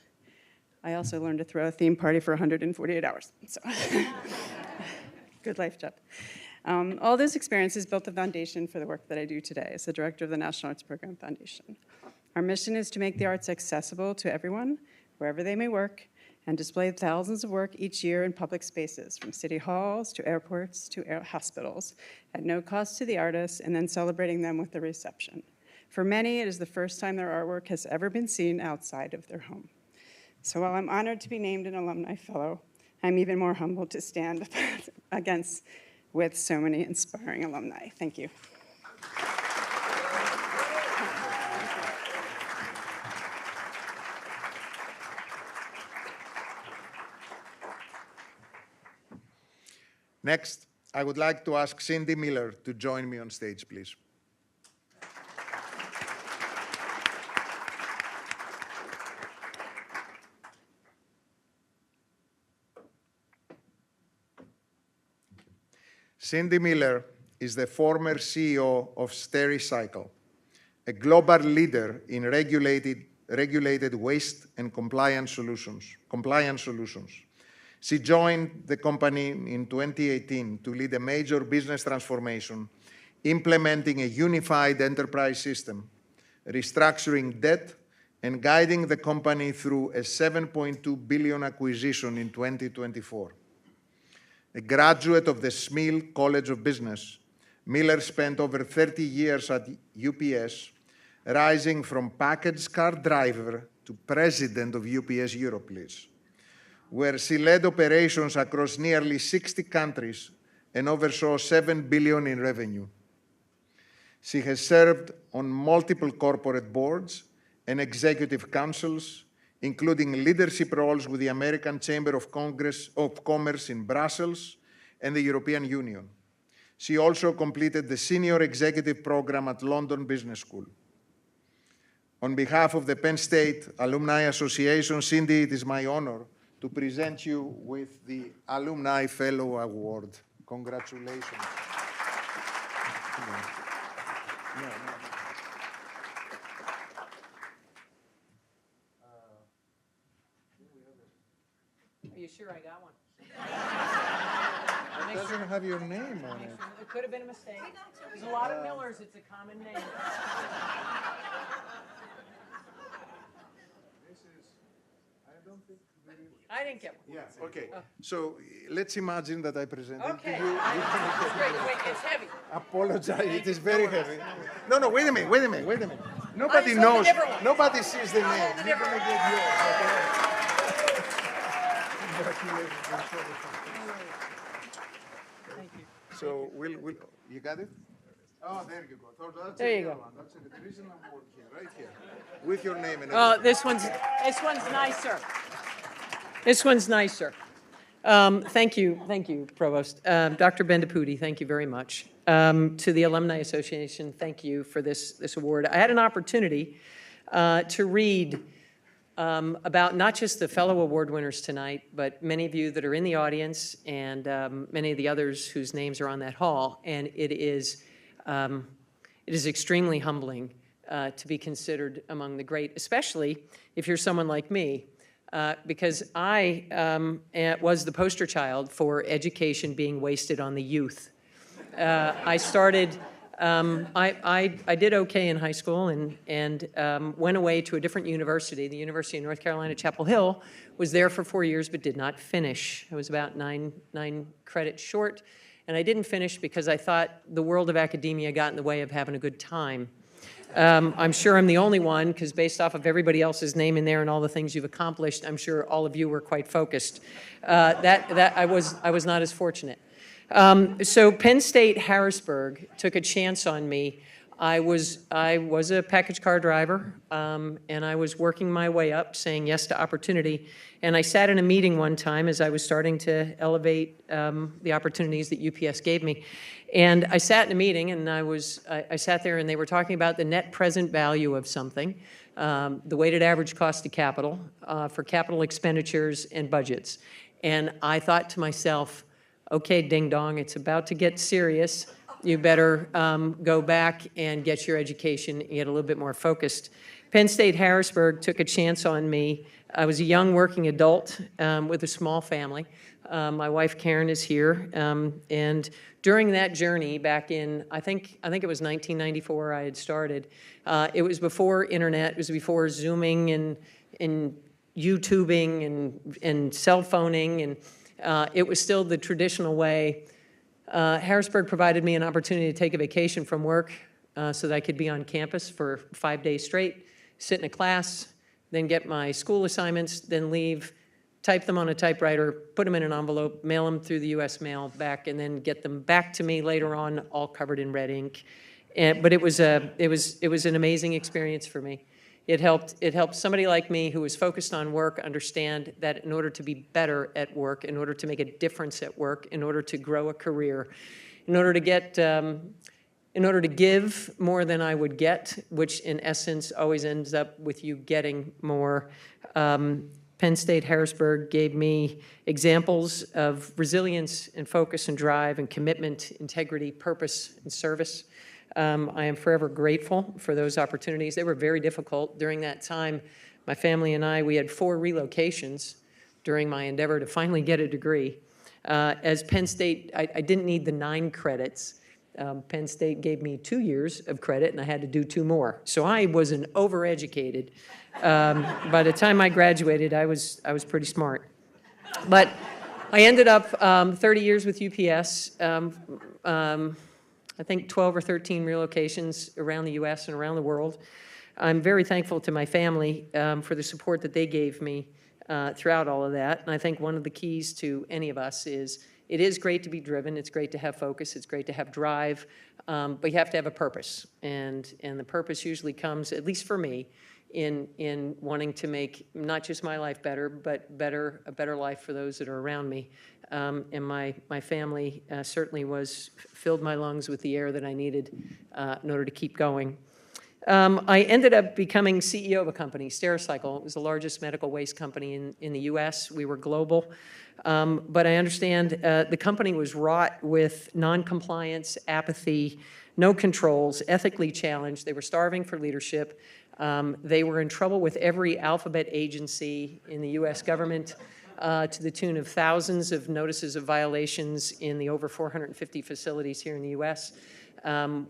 I also learned to throw a theme party for 148 hours, so good life job. All those experiences built the foundation for the work that I do today as the director of the National Arts Program Foundation. Our mission is to make the arts accessible to everyone, wherever they may work, and display thousands of work each year in public spaces, from city halls to airports to hospitals, at no cost to the artists, and then celebrating them with a reception. For many, it is the first time their artwork has ever been seen outside of their home. So while I'm honored to be named an Alumni Fellow, I'm even more humbled to stand with so many inspiring alumni. Thank you. Next, I would like to ask Cindy Miller to join me on stage, please. Cindy Miller is the former CEO of Stericycle, a global leader in regulated waste and compliance solutions. She joined the company in 2018 to lead a major business transformation, implementing a unified enterprise system, restructuring debt, and guiding the company through a $7.2 billion acquisition in 2024. A graduate of the Smeal College of Business, Miller spent over 30 years at UPS, rising from package car driver to president of UPS Europe, where she led operations across nearly 60 countries and oversaw $7 billion in revenue. She has served on multiple corporate boards and executive councils, including leadership roles with the American Chamber of Commerce in Brussels and the European Union. She also completed the Senior Executive Program at London Business School. On behalf of the Penn State Alumni Association, Cindy, it is my honor to present you with the Alumni Fellow Award. Congratulations. Are you sure I got one? It doesn't have your name on it. It could have been a mistake. There's a lot of Millers. It's a common name. I didn't get one. Yeah, okay. So let's imagine that I presented Okay. to you. Great. Wait, it's heavy. Apologize, it is very heavy. No, wait a minute. Nobody I sold knows, a different one. nobody sees the name. sold a You're different gonna get yours, okay? Congratulations. Thank you. So you got it? Oh, there you go. So that's There a you real go. one. That's it. There is an award here, right here, with your name and Oh, everything. this one's nicer. This one's nicer. Thank you, Provost. Dr. Bendaputi, thank you very much. To the Alumni Association, thank you for this award. I had an opportunity to read about not just the fellow award winners tonight, but many of you that are in the audience and many of the others whose names are on that hall. And it is extremely humbling to be considered among the great, especially if you're someone like me. Because I was the poster child for education being wasted on the youth. I started, I did okay in high school and went away to a different university, the University of North Carolina, Chapel Hill, was there for 4 years but did not finish. I was about nine credits short, and I didn't finish because I thought the world of academia got in the way of having a good time. I'm sure I'm the only one, because based off of everybody else's name in there and all the things you've accomplished, I'm sure all of you were quite focused. I was not as fortunate. So Penn State Harrisburg took a chance on me. I was a package car driver, and I was working my way up, saying yes to opportunity. And I sat in a meeting one time as I was starting to elevate the opportunities that UPS gave me. And I sat in a meeting, and I sat there, and they were talking about the net present value of something, the weighted average cost of capital for capital expenditures and budgets. And I thought to myself, okay, ding dong, it's about to get serious. You better go back and get your education and get a little bit more focused. Penn State Harrisburg took a chance on me. I was a young working adult with a small family. My wife Karen is here, and during that journey back in, I think it was 1994 I had started. It was before internet, it was before Zooming and YouTubing and cell phoning, and it was still the traditional way. Harrisburg provided me an opportunity to take a vacation from work so that I could be on campus for 5 days straight, sit in a class, then get my school assignments, then leave, type them on a typewriter, put them in an envelope, mail them through the U.S. mail back, and then get them back to me later on, all covered in red ink. But it was an amazing experience for me. It helped somebody like me who was focused on work understand that in order to be better at work, in order to make a difference at work, in order to grow a career, in order to give more than I would get, which in essence always ends up with you getting more. Penn State Harrisburg gave me examples of resilience and focus and drive and commitment, integrity, purpose, and service. I am forever grateful for those opportunities. They were very difficult. During that time, my family and I, we had 4 relocations during my endeavor to finally get a degree. As Penn State, I didn't need the 9 credits. Penn State gave me 2 years of credit, and I had to do 2 more. So I was an overeducated. By the time I graduated, I was pretty smart. But I ended up 30 years with UPS. I think 12 or 13 relocations around the U.S. and around the world. I'm very thankful to my family for the support that they gave me throughout all of that. And I think one of the keys to any of us is it is great to be driven. It's great to have focus. It's great to have drive. But you have to have a purpose. And the purpose usually comes, at least for me, in wanting to make not just my life better, but a better life for those that are around me. And my family certainly filled my lungs with the air that I needed in order to keep going. I ended up becoming CEO of a company, Stericycle. It was the largest medical waste company in the U.S. We were global. But I understand the company was wrought with non-compliance, apathy, no controls, ethically challenged. They were starving for leadership. They were in trouble with every alphabet agency in the U.S. government to the tune of thousands of notices of violations in the over 450 facilities here in the U.S.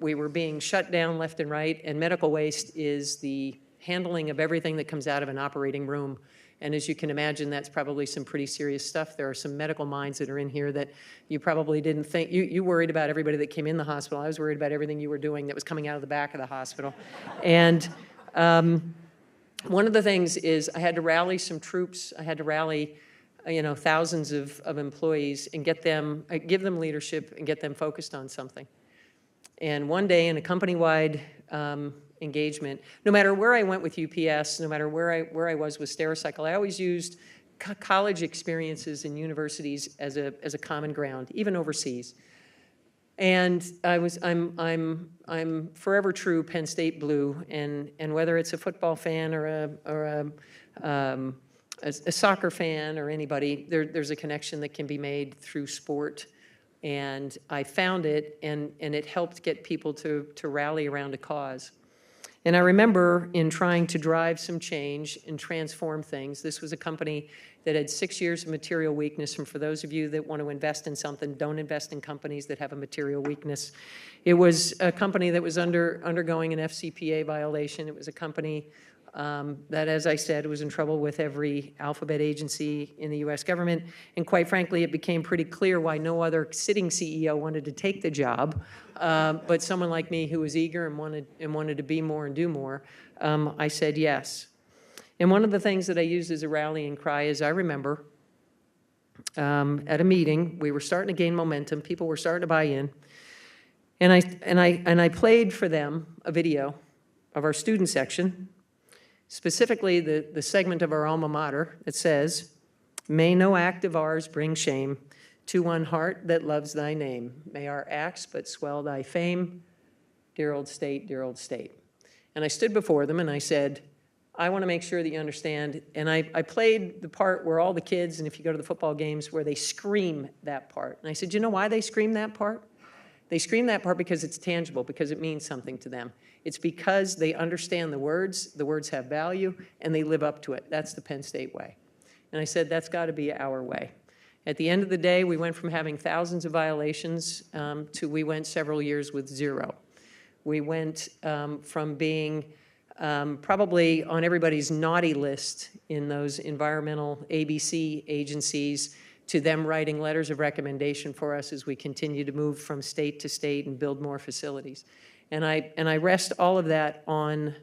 We were being shut down left and right, and medical waste is the handling of everything that comes out of an operating room. And as you can imagine, that's probably some pretty serious stuff. There are some medical minds that are in here that you probably didn't think. You worried about everybody that came in the hospital. I was worried about everything you were doing that was coming out of the back of the hospital. And one of the things is I had to rally some troops. I had to rally thousands of employees and give them leadership and get them focused on something. And one day in a company-wide engagement, no matter where I went with UPS, no matter where I was with Stericycle, I always used college experiences in universities as a common ground, even overseas. And I'm forever true Penn State blue, and whether it's a football fan or a soccer fan or anybody, there's a connection that can be made through sport. And I found it, and it helped get people to rally around a cause. And I remember in trying to drive some change and transform things, this was a company that had 6 years of material weakness. And for those of you that want to invest in something, don't invest in companies that have a material weakness. It was a company that was undergoing an FCPA violation. It was a company that, as I said, was in trouble with every alphabet agency in the U.S. government. And quite frankly, it became pretty clear why no other sitting CEO wanted to take the job. But someone like me who was eager and wanted to be more and do more, I said yes. And one of the things that I used as a rallying cry is I remember at a meeting, we were starting to gain momentum. People were starting to buy in. And I played for them a video of our student section, specifically the segment of our alma mater that says, "May no act of ours bring shame to one heart that loves thy name. May our acts but swell thy fame, dear old state, dear old state." And I stood before them and I said, I want to make sure that you understand. And I played the part where all the kids, and if you go to the football games, where they scream that part. And I said, you know why they scream that part? They scream that part because it's tangible, because it means something to them. It's because they understand the words have value, and they live up to it. That's the Penn State way. And I said, that's got to be our way. At the end of the day, we went from having thousands of violations to we went several years with 0. We went from being probably on everybody's naughty list in those environmental ABC agencies to them writing letters of recommendation for us as we continue to move from state to state and build more facilities. And I rest all of that on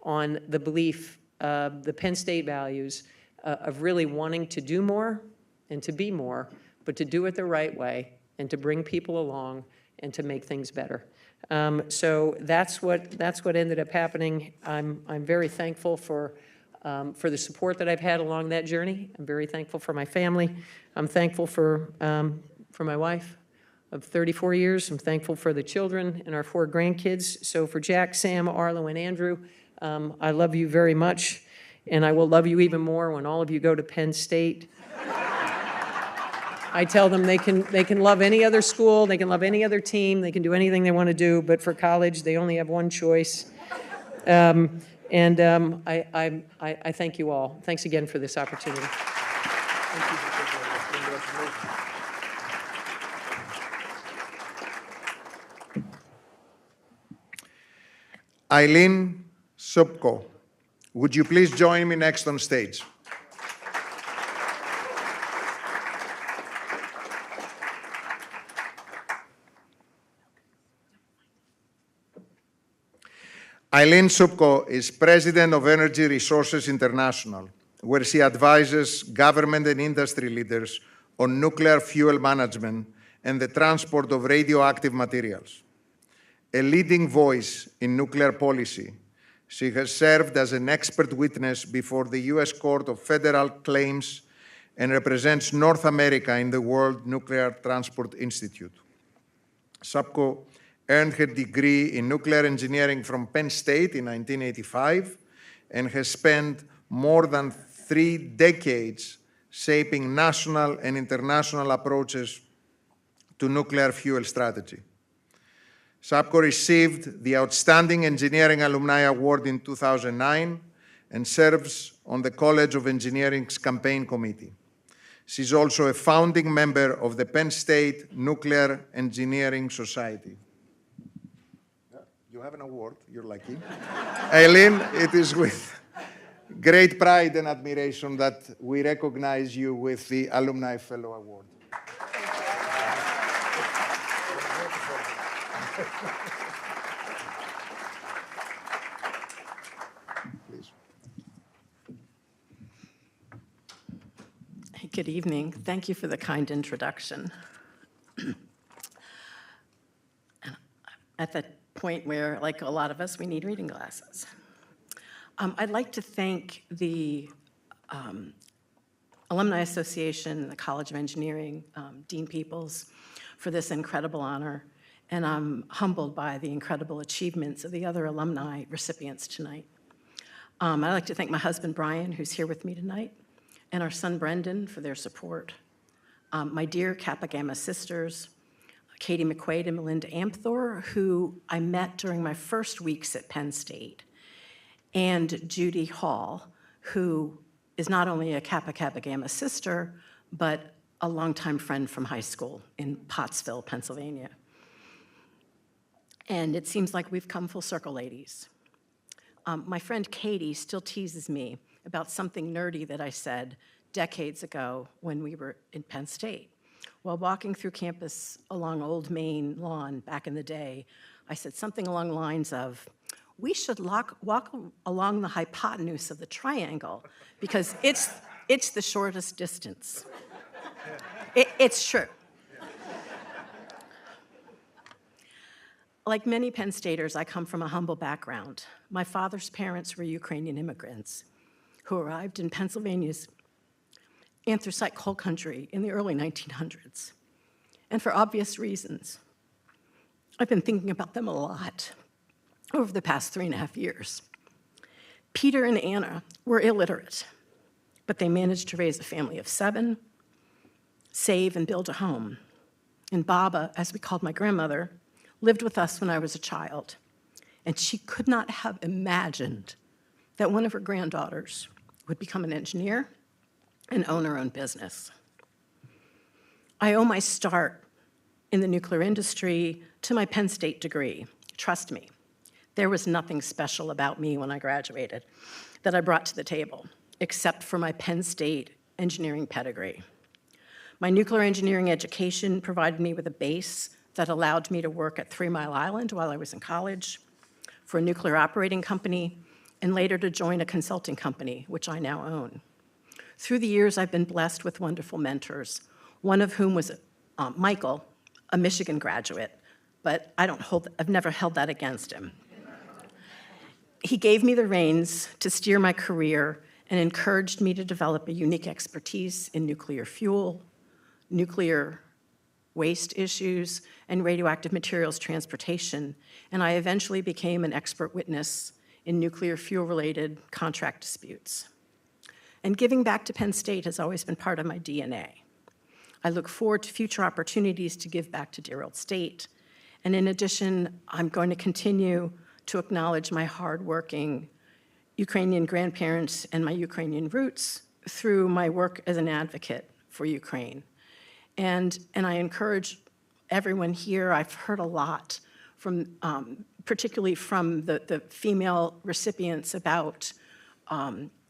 the belief, the Penn State values of really wanting to do more and to be more, but to do it the right way and to bring people along and to make things better. So that's what ended up happening. I'm very thankful for the support that I've had along that journey. I'm very thankful for my family. I'm thankful for my wife of 34 years. I'm thankful for the children and our 4 grandkids. So for Jack, Sam, Arlo, and Andrew, I love you very much, and I will love you even more when all of you go to Penn State. I tell them they can love any other school, they can love any other team, they can do anything they want to do, but for college, they only have one choice. I thank you all. Thanks again for this opportunity. Eileen Subko, would you please join me next on stage? Eileen Subko is president of Energy Resources International, where she advises government and industry leaders on nuclear fuel management and the transport of radioactive materials. A leading voice in nuclear policy, she has served as an expert witness before the U.S. Court of Federal Claims and represents North America in the World Nuclear Transport Institute. Subko earned her degree in nuclear engineering from Penn State in 1985 and has spent more than 3 decades shaping national and international approaches to nuclear fuel strategy. Subko received the Outstanding Engineering Alumni Award in 2009 and serves on the College of Engineering's campaign committee. She's also a founding member of the Penn State Nuclear Engineering Society. You have an award, you're lucky. Eileen, it is with great pride and admiration that we recognize you with the Alumni Fellow Award. Please. Hey, good evening. Thank you for the kind introduction. At the point where, like a lot of us, we need reading glasses. I'd like to thank the Alumni Association, the College of Engineering, Dean Peoples, for this incredible honor. And I'm humbled by the incredible achievements of the other alumni recipients tonight. I'd like to thank my husband, Brian, who's here with me tonight, and our son, Brendan, for their support. My dear Kappa Gamma sisters, Katie McQuaid and Melinda Amthor, who I met during my first weeks at Penn State, and Judy Hall, who is not only a Kappa Kappa Gamma sister, but a longtime friend from high school in Pottsville, Pennsylvania. And it seems like we've come full circle, ladies. My friend Katie still teases me about something nerdy that I said decades ago when we were in Penn State. While walking through campus along Old Main Lawn back in the day, I said something along the lines of, we should walk along the hypotenuse of the triangle because it's the shortest distance. It's true. Like many Penn Staters, I come from a humble background. My father's parents were Ukrainian immigrants who arrived in Pennsylvania's anthracite coal country in the early 1900s. And for obvious reasons, I've been thinking about them a lot over the past 3.5 years. Peter and Anna were illiterate, but they managed to raise a family of 7, save and build a home. And Baba, as we called my grandmother, lived with us when I was a child, and she could not have imagined that one of her granddaughters would become an engineer and own her own business. I owe my start in the nuclear industry to my Penn State degree. Trust me, there was nothing special about me when I graduated that I brought to the table, except for my Penn State engineering pedigree. My nuclear engineering education provided me with a base that allowed me to work at 3 Mile Island while I was in college, for a nuclear operating company, and later to join a consulting company, which I now own. Through the years, I've been blessed with wonderful mentors, one of whom was Michael, a Michigan graduate, but I've never held that against him. He gave me the reins to steer my career and encouraged me to develop a unique expertise in nuclear fuel, nuclear waste issues, and radioactive materials transportation, and I eventually became an expert witness in nuclear fuel-related contract disputes. And giving back to Penn State has always been part of my DNA. I look forward to future opportunities to give back to dear old state, and in addition, I'm going to continue to acknowledge my hardworking Ukrainian grandparents and my Ukrainian roots through my work as an advocate for Ukraine. And I encourage everyone here, I've heard a lot from, particularly from the female recipients about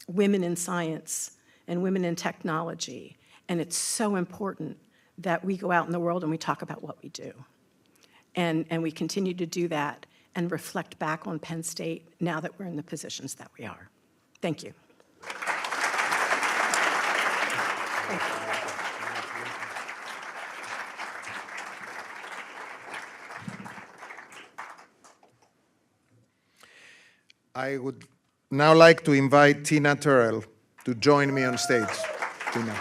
women in science and women in technology. And it's so important that we go out in the world and we talk about what we do. And we continue to do that and reflect back on Penn State now that we're in the positions that we are. Thank you. Thank you. I would now like to invite Tina Terrell to join me on stage. Tina.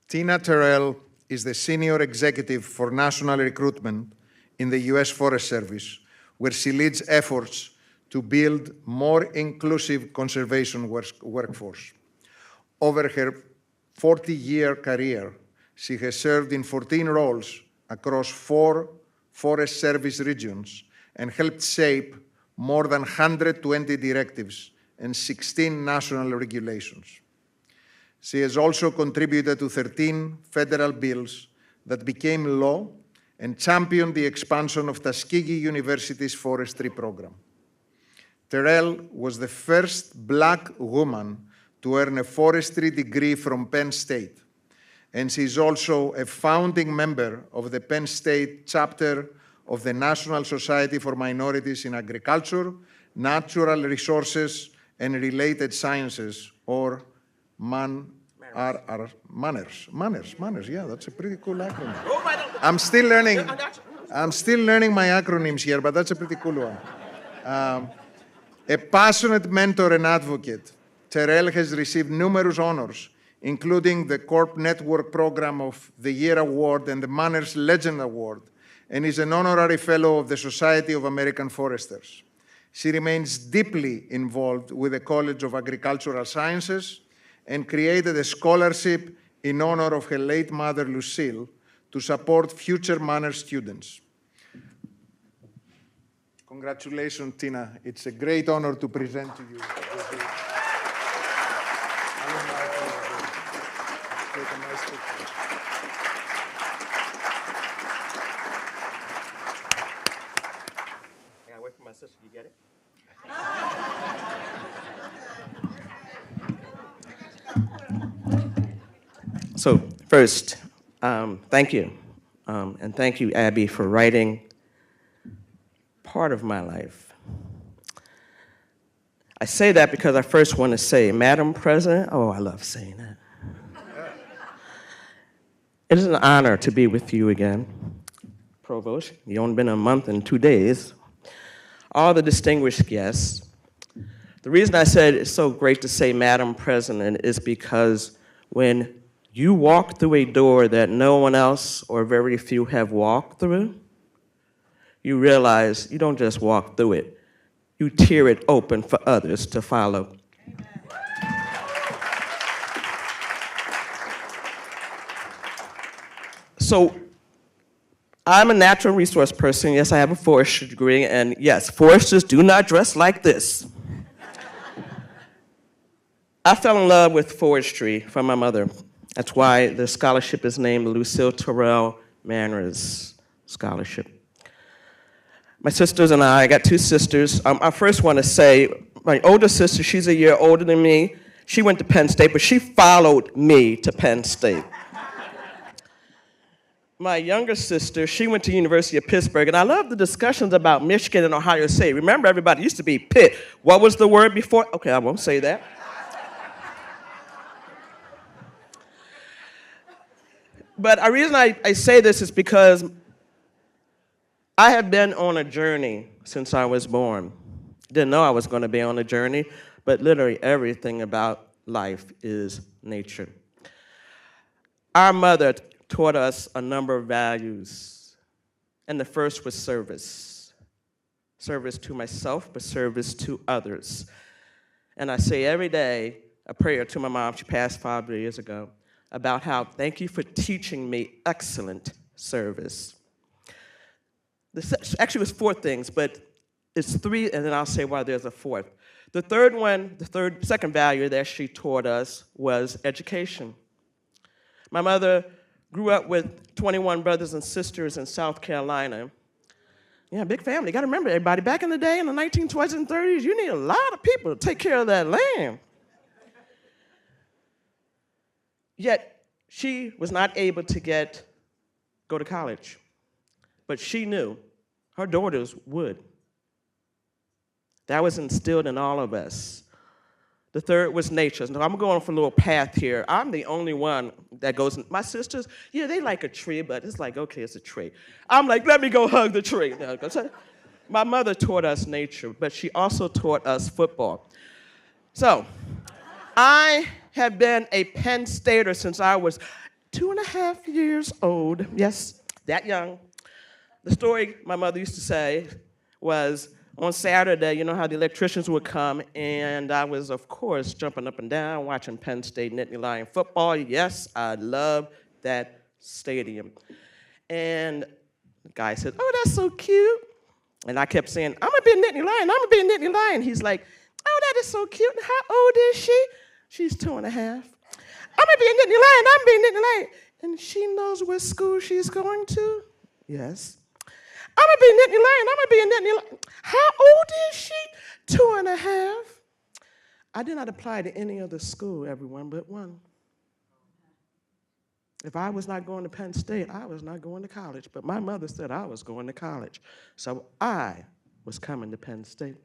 Tina Terrell is the Senior Executive for National Recruitment in the U.S. Forest Service, where she leads efforts to build more inclusive conservation workforce. Over her 40-year career, she has served in 14 roles across 4 Forest Service regions and helped shape more than 120 directives and 16 national regulations. She has also contributed to 13 federal bills that became law and championed the expansion of Tuskegee University's forestry program. Terrell was the first Black woman to earn a forestry degree from Penn State, and she is also a founding member of the Penn State chapter of the National Society for Minorities in Agriculture, Natural Resources, and Related Sciences, or Manners, yeah, that's a pretty cool acronym. I'm still learning my acronyms here, but that's a pretty cool one. A passionate mentor and advocate, Terrell has received numerous honors, including the Corp Network Program of the Year Award and the Manners Legend Award, and is an honorary fellow of the Society of American Foresters. She remains deeply involved with the College of Agricultural Sciences and created a scholarship in honor of her late mother, Lucille, to support future Manners students. Congratulations, Tina. It's a great honor to present to you. Take a nice picture. I gotta wait for my sister. You get it? So first, thank you. And thank you, Abby, for writing part of my life. I say that because I first want to say, Madam President, oh, I love saying that. It is an honor to be with you again. Provost, you've only been a month and 2 days. All the distinguished guests. The reason I said it's so great to say Madam President is because when you walk through a door that no one else or very few have walked through, you realize you don't just walk through it, you tear it open for others to follow. So I'm a natural resource person. Yes, I have a forestry degree, and yes, foresters do not dress like this. I fell in love with forestry from my mother. That's why the scholarship is named Lucille Terrell Manners Scholarship. My sisters and I got two sisters. I first want to say, my older sister, she's a year older than me. She went to Penn State, but she followed me to Penn State. My younger sister, she went to University of Pittsburgh, and I love the discussions about Michigan and Ohio State. Remember, everybody used to be Pitt. What was the word before? Okay, I won't say that. But the reason I say this is because I have been on a journey since I was born. Didn't know I was going to be on a journey, but literally everything about life is nature. Our mother taught us a number of values, and the first was service. Service to myself, but service to others. And I say every day a prayer to my mom, she passed 5 years ago, about how, thank you for teaching me excellent service. This actually was 4 things, but it's 3, and then I'll say why there's a 4th. The third one, second value that she taught us was education. My mother grew up with 21 brothers and sisters in South Carolina. Yeah, big family. You got to remember, everybody, back in the day, in the 1920s and 30s, you need a lot of people to take care of that land. Yet, she was not able to go to college. But she knew her daughters would. That was instilled in all of us. The third was nature. Now, I'm going for a little path here. I'm the only one that goes, my sisters, yeah, they like a tree, but it's like, okay, it's a tree. I'm like, let me go hug the tree. My mother taught us nature, but she also taught us football. So, I have been a Penn Stater since I was 2.5 years old. Yes, that young. The story my mother used to say was, on Saturday, you know how the electricians would come, and I was, of course, jumping up and down, watching Penn State Nittany Lion football. Yes, I love that stadium. And the guy said, oh, that's so cute. And I kept saying, I'm going to be a Nittany Lion, I'm going to be a Nittany Lion. He's like, oh, that is so cute. And how old is she? She's 2.5. I'm going to be a Nittany Lion, I'm going to be a Nittany Lion. And she knows what school she's going to? Yes. I'm going to be a Nittany Lion, I'm going to be a Nittany Lion. How old is she? 2.5. I did not apply to any other school, everyone, but one. If I was not going to Penn State, I was not going to college. But my mother said I was going to college. So I was coming to Penn State.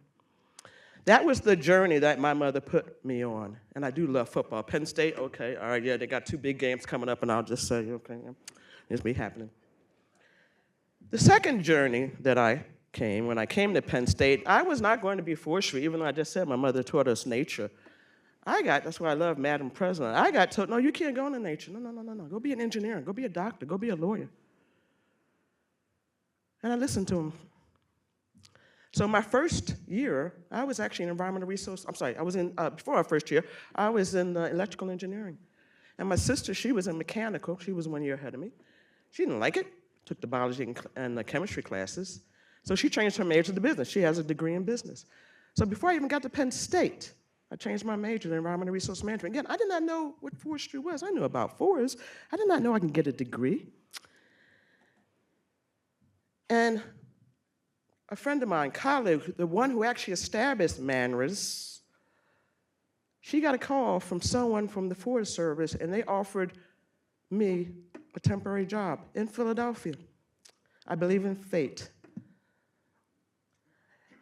That was the journey that my mother put me on. And I do love football. Penn State, okay, all right, yeah, they got 2 big games coming up, and I'll just say, okay, it's be happening. The second journey that when I came to Penn State, I was not going to be forestry, even though I just said my mother taught us nature. That's why I love Madam President. I got told, no, you can't go into nature. No. Go be an engineer. Go be a doctor. Go be a lawyer. And I listened to him. So my first year, I was actually in environmental resource. Before our first year, I was in electrical engineering. And my sister, she was in mechanical. She was 1 year ahead of me. She didn't like it. Took the biology and the chemistry classes. So she changed her major to business. She has a degree in business. So before I even got to Penn State, I changed my major to environmental resource management. Again, I did not know what forestry was. I knew about forests. I did not know I could get a degree. And a friend of mine, colleague, the one who actually established Manners, she got a call from someone from the Forest Service, and they offered me a temporary job in Philadelphia. I believe in fate.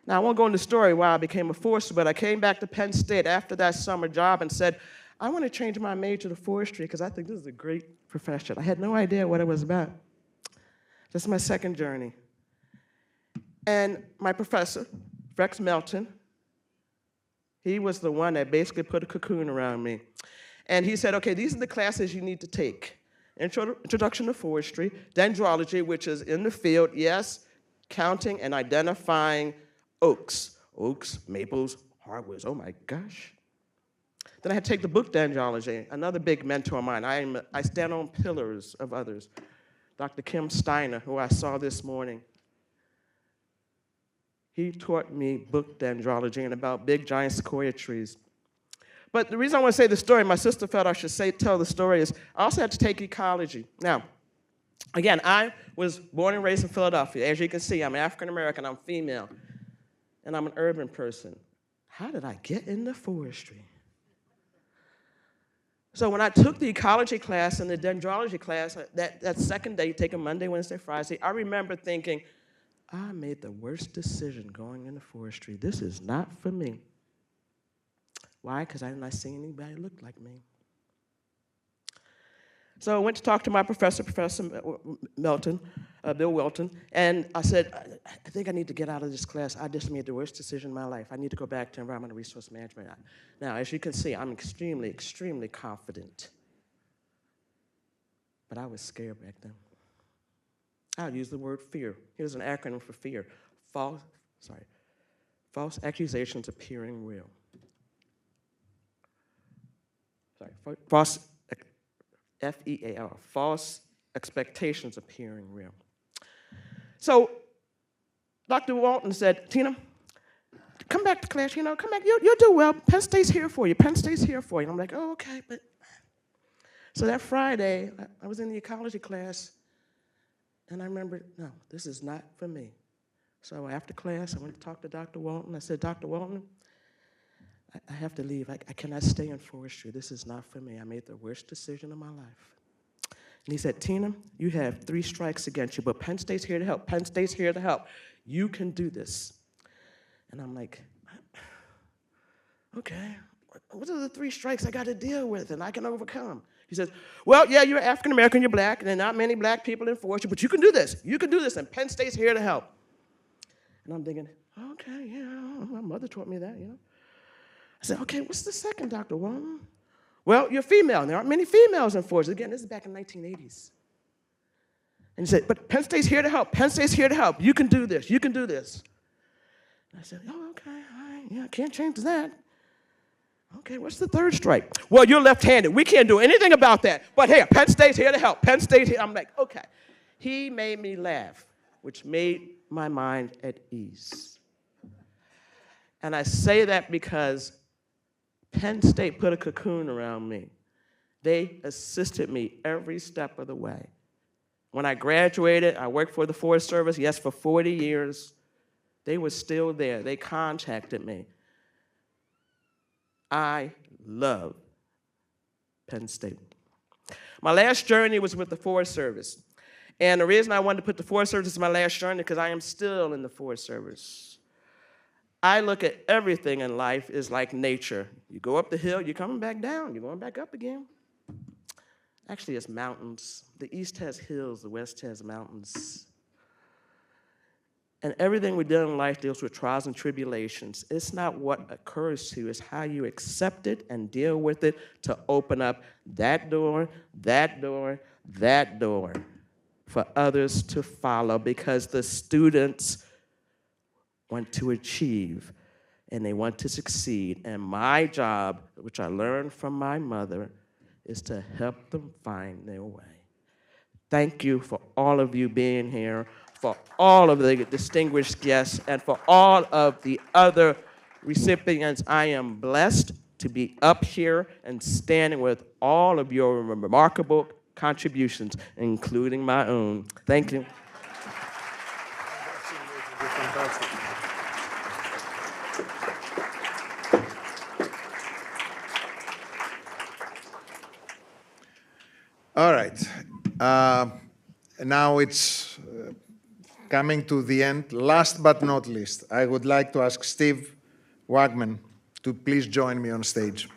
Now, I won't go into the story why I became a forester, but I came back to Penn State after that summer job and said, I want to change my major to forestry because I think this is a great profession. I had no idea what it was about. This is my second journey. And my professor, Rex Melton, he was the one that basically put a cocoon around me. And he said, okay, these are the classes you need to take. Introduction to forestry, dendrology, which is in the field, yes, counting and identifying oaks, oaks, maples, hardwoods. Oh my gosh. Then I had to take the book dendrology, another big mentor of mine. I stand on pillars of others. Dr. Kim Steiner, who I saw this morning, he taught me book dendrology and about big giant sequoia trees. But the reason I want to say the story, my sister felt I should tell the story, is I also had to take ecology. Now, again, I was born and raised in Philadelphia. As you can see, I'm African American, I'm female, and I'm an urban person. How did I get into forestry? So when I took the ecology class and the dendrology class, that second day, you take a Monday, Wednesday, Friday, I remember thinking, I made the worst decision going into forestry. This is not for me. Why? Because I did not see anybody who looked like me. So I went to talk to my professor, Professor Bill Wilton, and I said, I think I need to get out of this class. I just made the worst decision in my life. I need to go back to environmental resource management. Now, as you can see, I'm extremely, extremely confident. But I was scared back then. I'll use the word fear. Here's an acronym for fear. False accusations appearing real. False, F-E-A-R, false expectations appearing real. So Dr. Walton said, Tina, come back to class, come back, you'll do well. Penn State's here for you, Penn State's here for you. And I'm like, oh, okay, but. So that Friday, I was in the ecology class, and I remembered, no, this is not for me. So after class, I went to talk to Dr. Walton. I said, Dr. Walton, I have to leave. I cannot stay in forestry. This is not for me. I made the worst decision of my life. And he said, Tina, you have 3 strikes against you, but Penn State's here to help. Penn State's here to help. You can do this. And I'm like, okay, what are the 3 strikes I got to deal with and I can overcome? He says, well, yeah, you're African American, you're black, and there are not many black people in forestry, but you can do this. You can do this, and Penn State's here to help. And I'm thinking, okay, yeah, my mother taught me that, I said, okay, what's the second, Dr. Walton? Well, you're female, and there aren't many females in forestry. Again, this is back in the 1980s. And he said, but Penn State's here to help. Penn State's here to help. You can do this. You can do this. And I said, oh, okay, all right, yeah, can't change that. Okay, what's the 3rd strike? Well, you're left-handed. We can't do anything about that. But here, Penn State's here to help. Penn State's here. I'm like, okay. He made me laugh, which made my mind at ease. And I say that because Penn State put a cocoon around me. They assisted me every step of the way. When I graduated, I worked for the Forest Service, yes, for 40 years. They were still there. They contacted me. I love Penn State. My last journey was with the Forest Service. And the reason I wanted to put the Forest Service as my last journey because I am still in the Forest Service. I look at everything in life as like nature. You go up the hill, you're coming back down, you're going back up again. Actually, it's mountains. The east has hills, the west has mountains. And everything we do in life deals with trials and tribulations. It's not what occurs to you, it's how you accept it and deal with it to open up that door, that door, that door for others to follow because the students want to achieve and they want to succeed. And my job, which I learned from my mother, is to help them find their way. Thank you for all of you being here, for all of the distinguished guests, and for all of the other recipients. I am blessed to be up here and standing with all of your remarkable contributions, including my own. Thank you. All right. Now it's coming to the end. Last but not least, I would like to ask Steve Wagman to please join me on stage.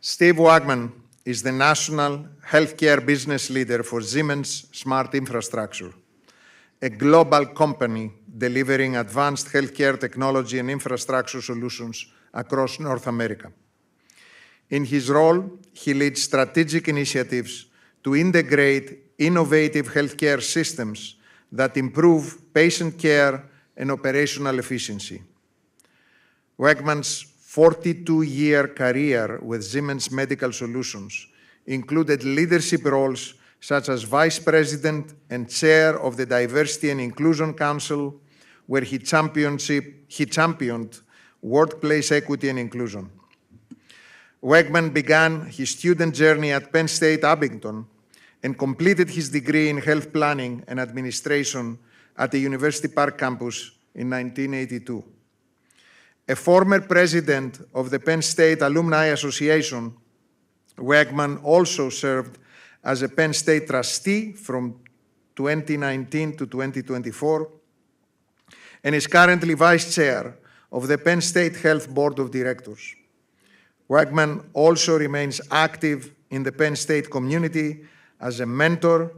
Steve Wagman is the National Healthcare Business Leader for Siemens Smart Infrastructure, a global company delivering advanced healthcare technology and infrastructure solutions across North America. In his role, he leads strategic initiatives to integrate innovative healthcare systems that improve patient care and operational efficiency. Wegman's 42-year career with Siemens Medical Solutions included leadership roles such as Vice President and Chair of the Diversity and Inclusion Council, where he championed workplace equity and inclusion. Wegman began his student journey at Penn State Abington and completed his degree in health planning and administration at the University Park campus in 1982. A former president of the Penn State Alumni Association, Wegman also served as a Penn State trustee from 2019 to 2024 and is currently vice chair of the Penn State Health Board of Directors. Wegman also remains active in the Penn State community as a mentor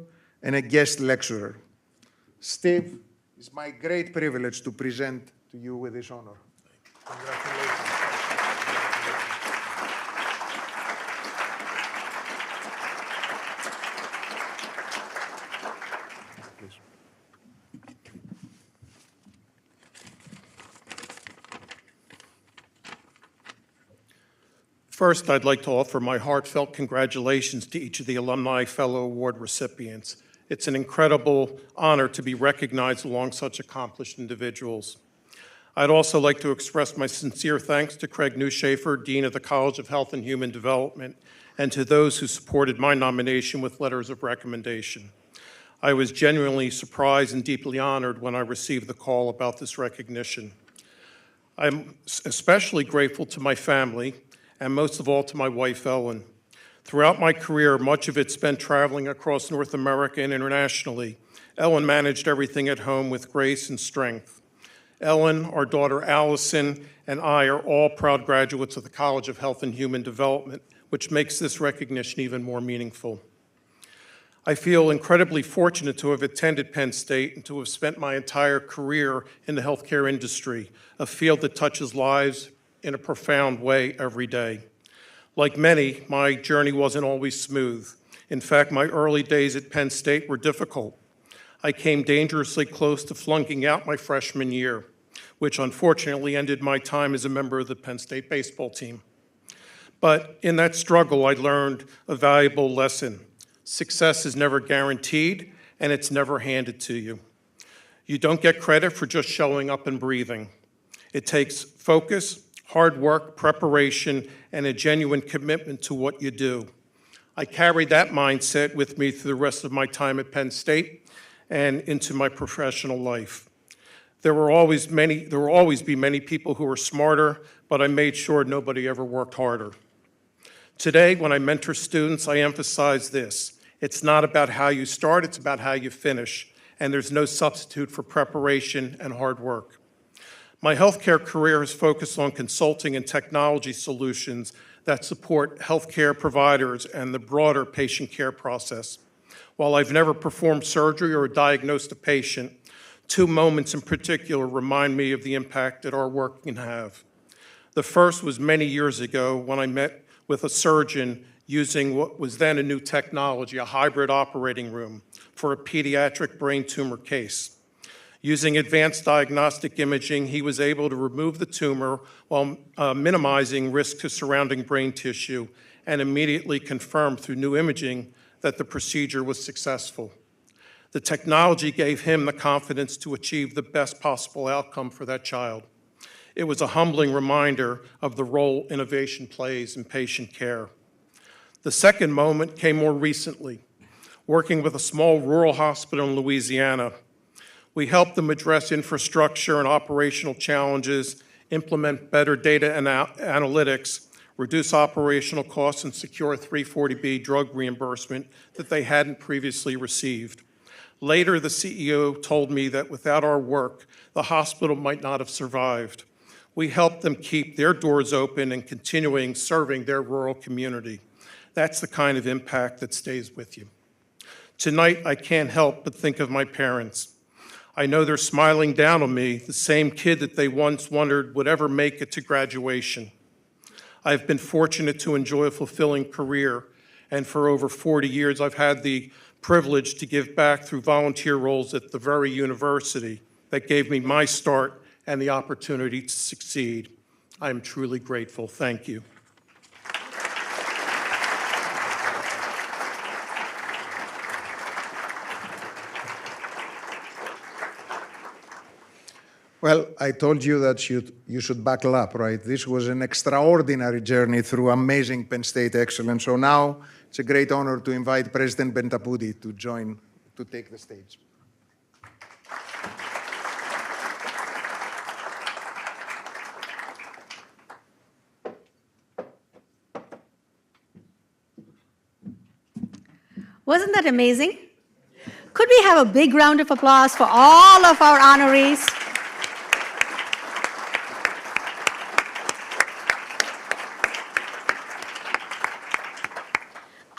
and a guest lecturer. Steve, it's my great privilege to present to you with this honor. Congratulations. First, I'd like to offer my heartfelt congratulations to each of the Alumni Fellow Award recipients. It's an incredible honor to be recognized along such accomplished individuals. I'd also like to express my sincere thanks to Craig Newshafer, Dean of the College of Health and Human Development, and to those who supported my nomination with letters of recommendation. I was genuinely surprised and deeply honored when I received the call about this recognition. I'm especially grateful to my family, and most of all to my wife, Ellen. Throughout my career, much of it spent traveling across North America and internationally. Ellen managed everything at home with grace and strength. Ellen, our daughter Allison, and I are all proud graduates of the College of Health and Human Development, which makes this recognition even more meaningful. I feel incredibly fortunate to have attended Penn State and to have spent my entire career in the healthcare industry, a field that touches lives in a profound way every day. Like many, my journey wasn't always smooth. In fact, my early days at Penn State were difficult. I came dangerously close to flunking out my freshman year, which unfortunately ended my time as a member of the Penn State baseball team. But in that struggle, I learned a valuable lesson. Success is never guaranteed, and it's never handed to you. You don't get credit for just showing up and breathing. It takes focus, hard work, preparation, and a genuine commitment to what you do. I carried that mindset with me through the rest of my time at Penn State and into my professional life. There will always be many people who are smarter, but I made sure nobody ever worked harder. Today, when I mentor students, I emphasize this. It's not about how you start, it's about how you finish, and there's no substitute for preparation and hard work. My healthcare career has focused on consulting and technology solutions that support healthcare providers and the broader patient care process. While I've never performed surgery or diagnosed a patient, two moments in particular remind me of the impact that our work can have. The first was many years ago when I met with a surgeon using what was then a new technology, a hybrid operating room, for a pediatric brain tumor case. Using advanced diagnostic imaging, he was able to remove the tumor while minimizing risk to surrounding brain tissue and immediately confirmed through new imaging that the procedure was successful. The technology gave him the confidence to achieve the best possible outcome for that child. It was a humbling reminder of the role innovation plays in patient care. The second moment came more recently, working with a small rural hospital in Louisiana. We helped them address infrastructure and operational challenges, implement better data and analytics, reduce operational costs, and secure 340B drug reimbursement that they hadn't previously received. Later, the CEO told me that without our work, the hospital might not have survived. We helped them keep their doors open and continuing serving their rural community. That's the kind of impact that stays with you. Tonight, I can't help but think of my parents. I know they're smiling down on me, the same kid that they once wondered would ever make it to graduation. I've been fortunate to enjoy a fulfilling career, And for over 40 years, I've had the privilege to give back through volunteer roles at the very university that gave me my start and the opportunity to succeed. I am truly grateful. Thank you. Well, I told you that you should buckle up, right? This was an extraordinary journey through amazing Penn State excellence. So now it's a great honor to invite President Bentapudi to take the stage. Wasn't that amazing? Could we have a big round of applause for all of our honorees?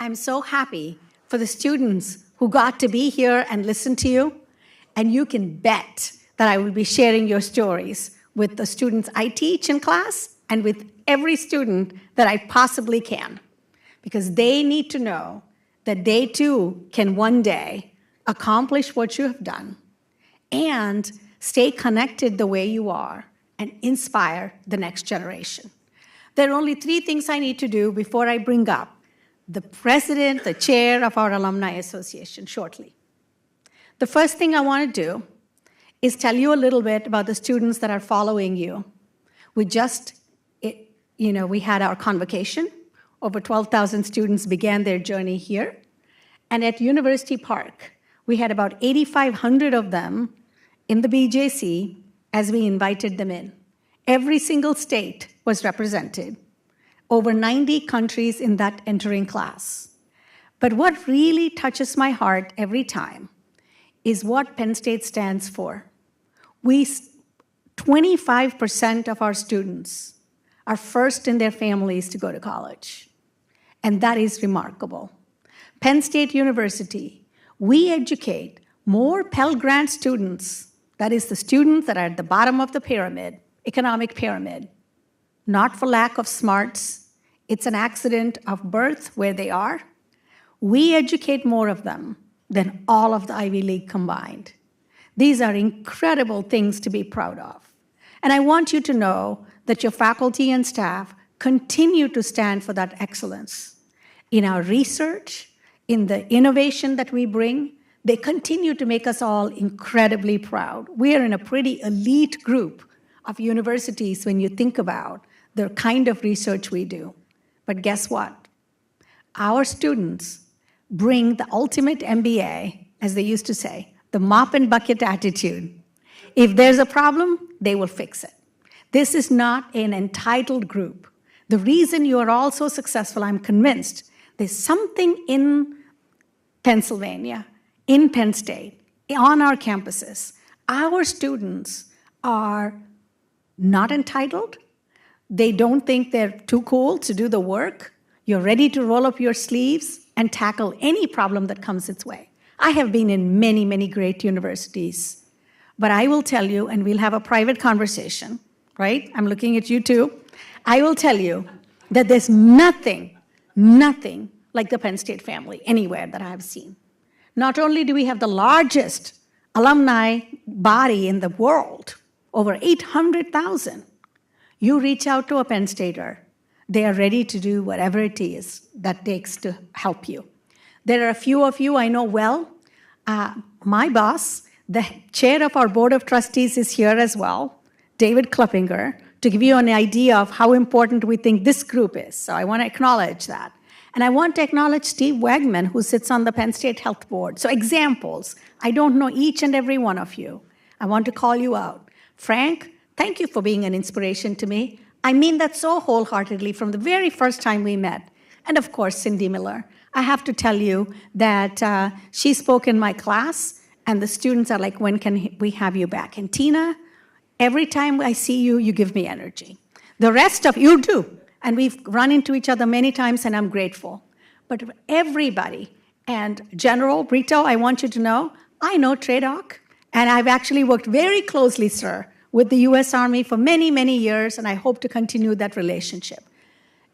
I'm so happy for the students who got to be here and listen to you, and you can bet that I will be sharing your stories with the students I teach in class and with every student that I possibly can, because they need to know that they too can one day accomplish what you have done and stay connected the way you are and inspire the next generation. There are only 3 things I need to do before I bring up the president, the chair of our Alumni Association shortly. The first thing I want to do is tell you a little bit about the students that are following you. We had our convocation. Over 12,000 students began their journey here. And at University Park, we had about 8,500 of them in the BJC as we invited them in. Every single state was represented. Over 90 countries in that entering class. But what really touches my heart every time is what Penn State stands for. 25% of our students are first in their families to go to college. And that is remarkable. Penn State University, we educate more Pell Grant students, that is the students that are at the bottom of the pyramid, economic pyramid, not for lack of smarts. It's an accident of birth where they are. We educate more of them than all of the Ivy League combined. These are incredible things to be proud of. And I want you to know that your faculty and staff continue to stand for that excellence. In our research, in the innovation that we bring, they continue to make us all incredibly proud. We are in a pretty elite group of universities when you think about the kind of research we do. But guess what? Our students bring the ultimate MBA, as they used to say, the mop and bucket attitude. If there's a problem, they will fix it. This is not an entitled group. The reason you are all so successful, I'm convinced, there's something in Pennsylvania, in Penn State, on our campuses. Our students are not entitled. They don't think they're too cool to do the work. You're ready to roll up your sleeves and tackle any problem that comes its way. I have been in many, many great universities. But I will tell you, and we'll have a private conversation, right? I'm looking at you too. I will tell you that there's nothing like the Penn State family anywhere that I have seen. Not only do we have the largest alumni body in the world, over 800,000, you reach out to a Penn Stater, they are ready to do whatever it is that takes to help you. There are a few of you I know well. My boss, the chair of our board of trustees, is here as well, David Kluppinger, to give you an idea of how important we think this group is. So I want to acknowledge that. And I want to acknowledge Steve Wegman, who sits on the Penn State Health Board. So examples. I don't know each and every one of you. I want to call you out. Frank, thank you for being an inspiration to me. I mean that so wholeheartedly from the very first time we met. And of course, Cindy Miller. I have to tell you that she spoke in my class, and the students are like, when can we have you back? And Tina, every time I see you, you give me energy. The rest of you do. And we've run into each other many times, and I'm grateful. But everybody, and General Brito, I want you to know, I know TRADOC, and I've actually worked very closely, sir, with the US Army for many, many years, and I hope to continue that relationship.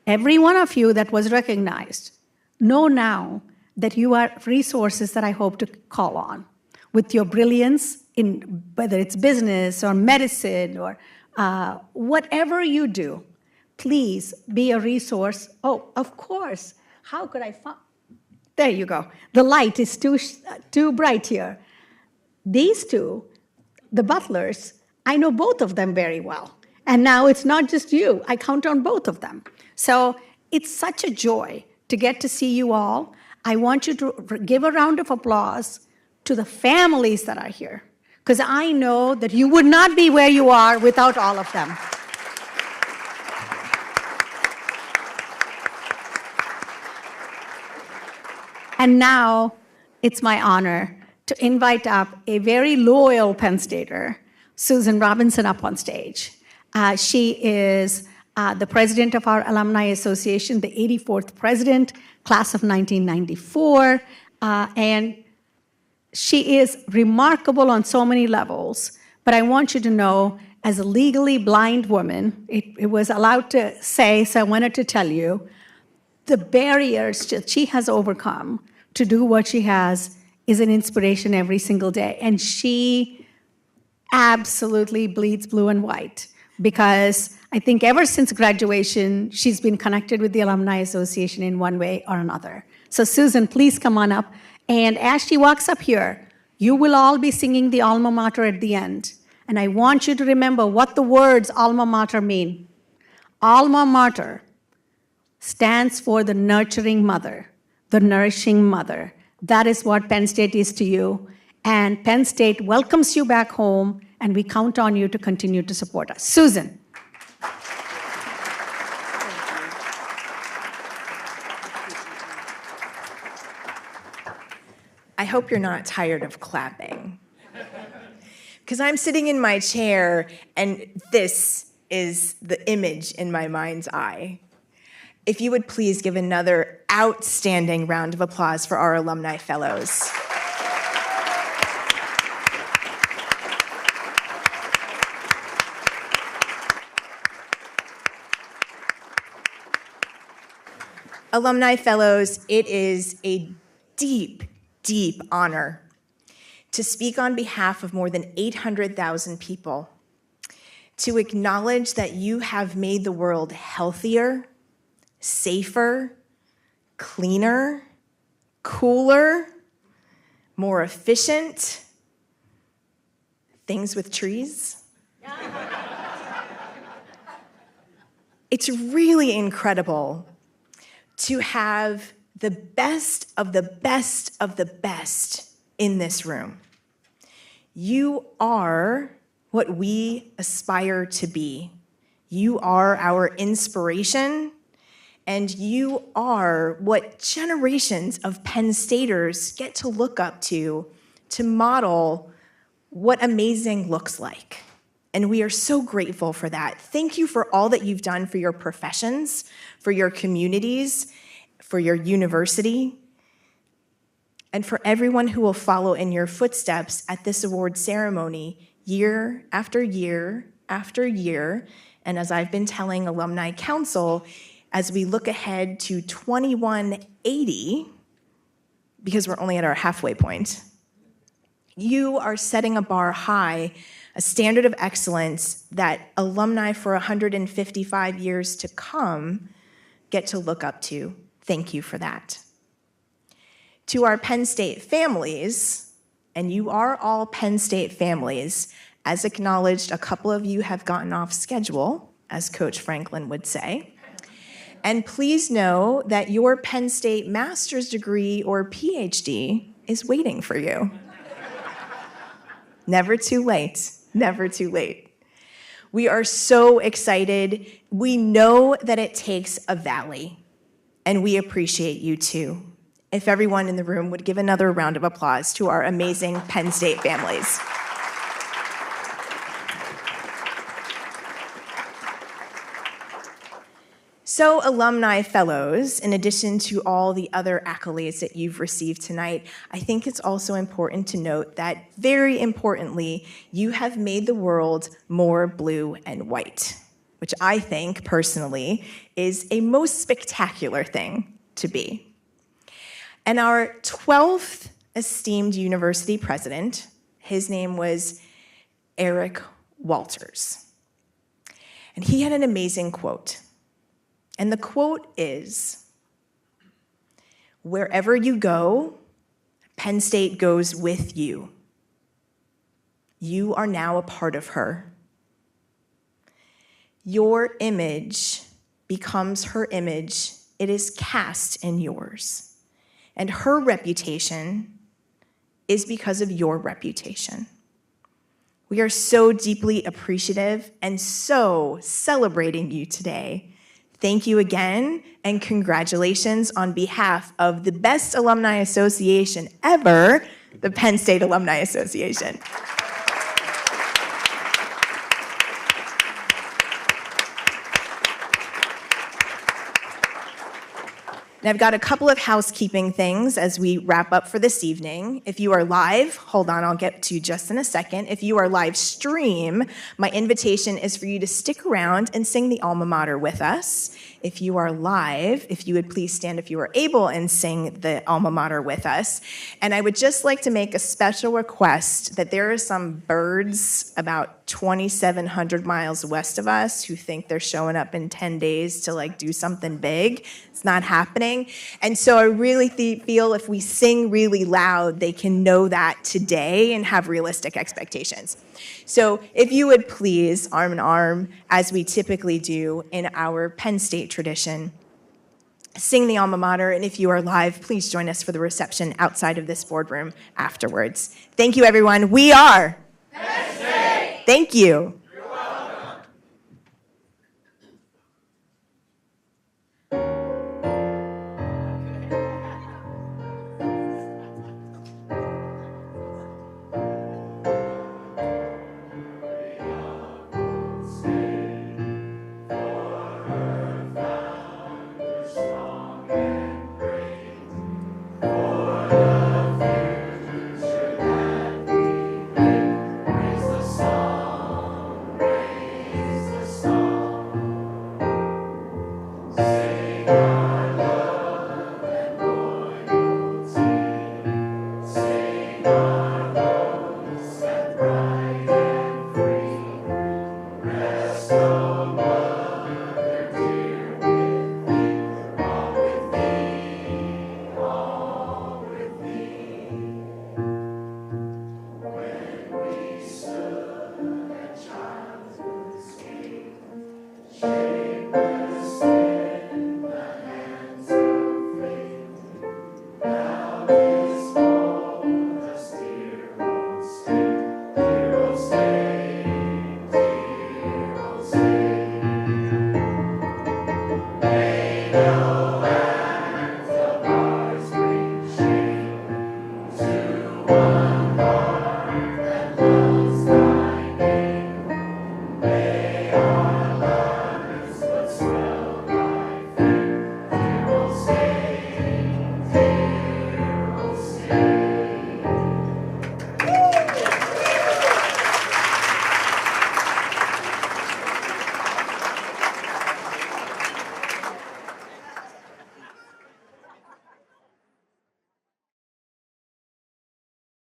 Every one of you that was recognized, know now that you are resources that I hope to call on. With your brilliance in whether it's business or medicine or whatever you do, please be a resource. Oh, of course. How could I find? There you go. The light is too bright here. These two, the butlers, I know both of them very well. And now it's not just you. I count on both of them. So it's such a joy to get to see you all. I want you to give a round of applause to the families that are here, because I know that you would not be where you are without all of them. And now it's my honor to invite up a very loyal Penn Stater, Susan Robinson, up on stage. She is the president of our Alumni Association, the 84th president, class of 1994, and she is remarkable on so many levels. But I want you to know, as a legally blind woman, it was allowed to say, so I wanted to tell you, the barriers that she has overcome to do what she has is an inspiration every single day. And she absolutely bleeds blue and white, because I think ever since graduation, she's been connected with the Alumni Association in one way or another. So Susan, please come on up. And as she walks up here, you will all be singing the alma mater at the end. And I want you to remember what the words alma mater mean. Alma mater stands for the nurturing mother, the nourishing mother. That is what Penn State is to you. And Penn State welcomes you back home, and we count on you to continue to support us. Susan. I hope you're not tired of clapping, because I'm sitting in my chair and this is the image in my mind's eye. If you would please give another outstanding round of applause for our Alumni Fellows. Alumni Fellows, it is a deep honor to speak on behalf of more than 800,000 people, to acknowledge that you have made the world healthier, safer, cleaner, cooler, more efficient. Things with trees. It's really incredible to have the best of the best of the best in this room. You are what we aspire to be. You are our inspiration, and you are what generations of Penn Staters get to look up to model what amazing looks like. And we are so grateful for that. Thank you for all that you've done for your professions, for your communities, for your university, and for everyone who will follow in your footsteps at this award ceremony year after year after year. And as I've been telling Alumni Council, as we look ahead to 2180, because we're only at our halfway point, you are setting a bar high, a standard of excellence that alumni for 155 years to come get to look up to. Thank you for that. To our Penn State families, and you are all Penn State families, as acknowledged, a couple of you have gotten off schedule, as Coach Franklin would say. And please know that your Penn State master's degree or PhD is waiting for you. Never too late, never too late. We are so excited. We know that it takes a valley, and we appreciate you too. If everyone in the room would give another round of applause to our amazing Penn State families. So, Alumni Fellows, in addition to all the other accolades that you've received tonight, I think it's also important to note that, very importantly, you have made the world more blue and white, which I think, personally, is a most spectacular thing to be. And our 12th esteemed university president, his name was Eric Walters. And he had an amazing quote. And the quote is, "Wherever you go, Penn State goes with you. You are now a part of her. Your image becomes her image. It is cast in yours. And her reputation is because of your reputation." We are so deeply appreciative and so celebrating you today. Thank you again, and congratulations on behalf of the best alumni association ever, the Penn State Alumni Association. And I've got a couple of housekeeping things as we wrap up for this evening. If you are live, hold on, I'll get to you just in a second. If you are live stream, my invitation is for you to stick around and sing the alma mater with us. If you are live, if you would please stand if you are able and sing the alma mater with us. And I would just like to make a special request that there are some birds about 2,700 miles west of us who think they're showing up in 10 days to like do something big. It's not happening. And so I really feel if we sing really loud, they can know that today and have realistic expectations. So if you would please, arm in arm, as we typically do in our Penn State tradition, sing the alma mater, and if you are live, please join us for the reception outside of this boardroom afterwards. Thank you, everyone. We are Penn State. Thank you.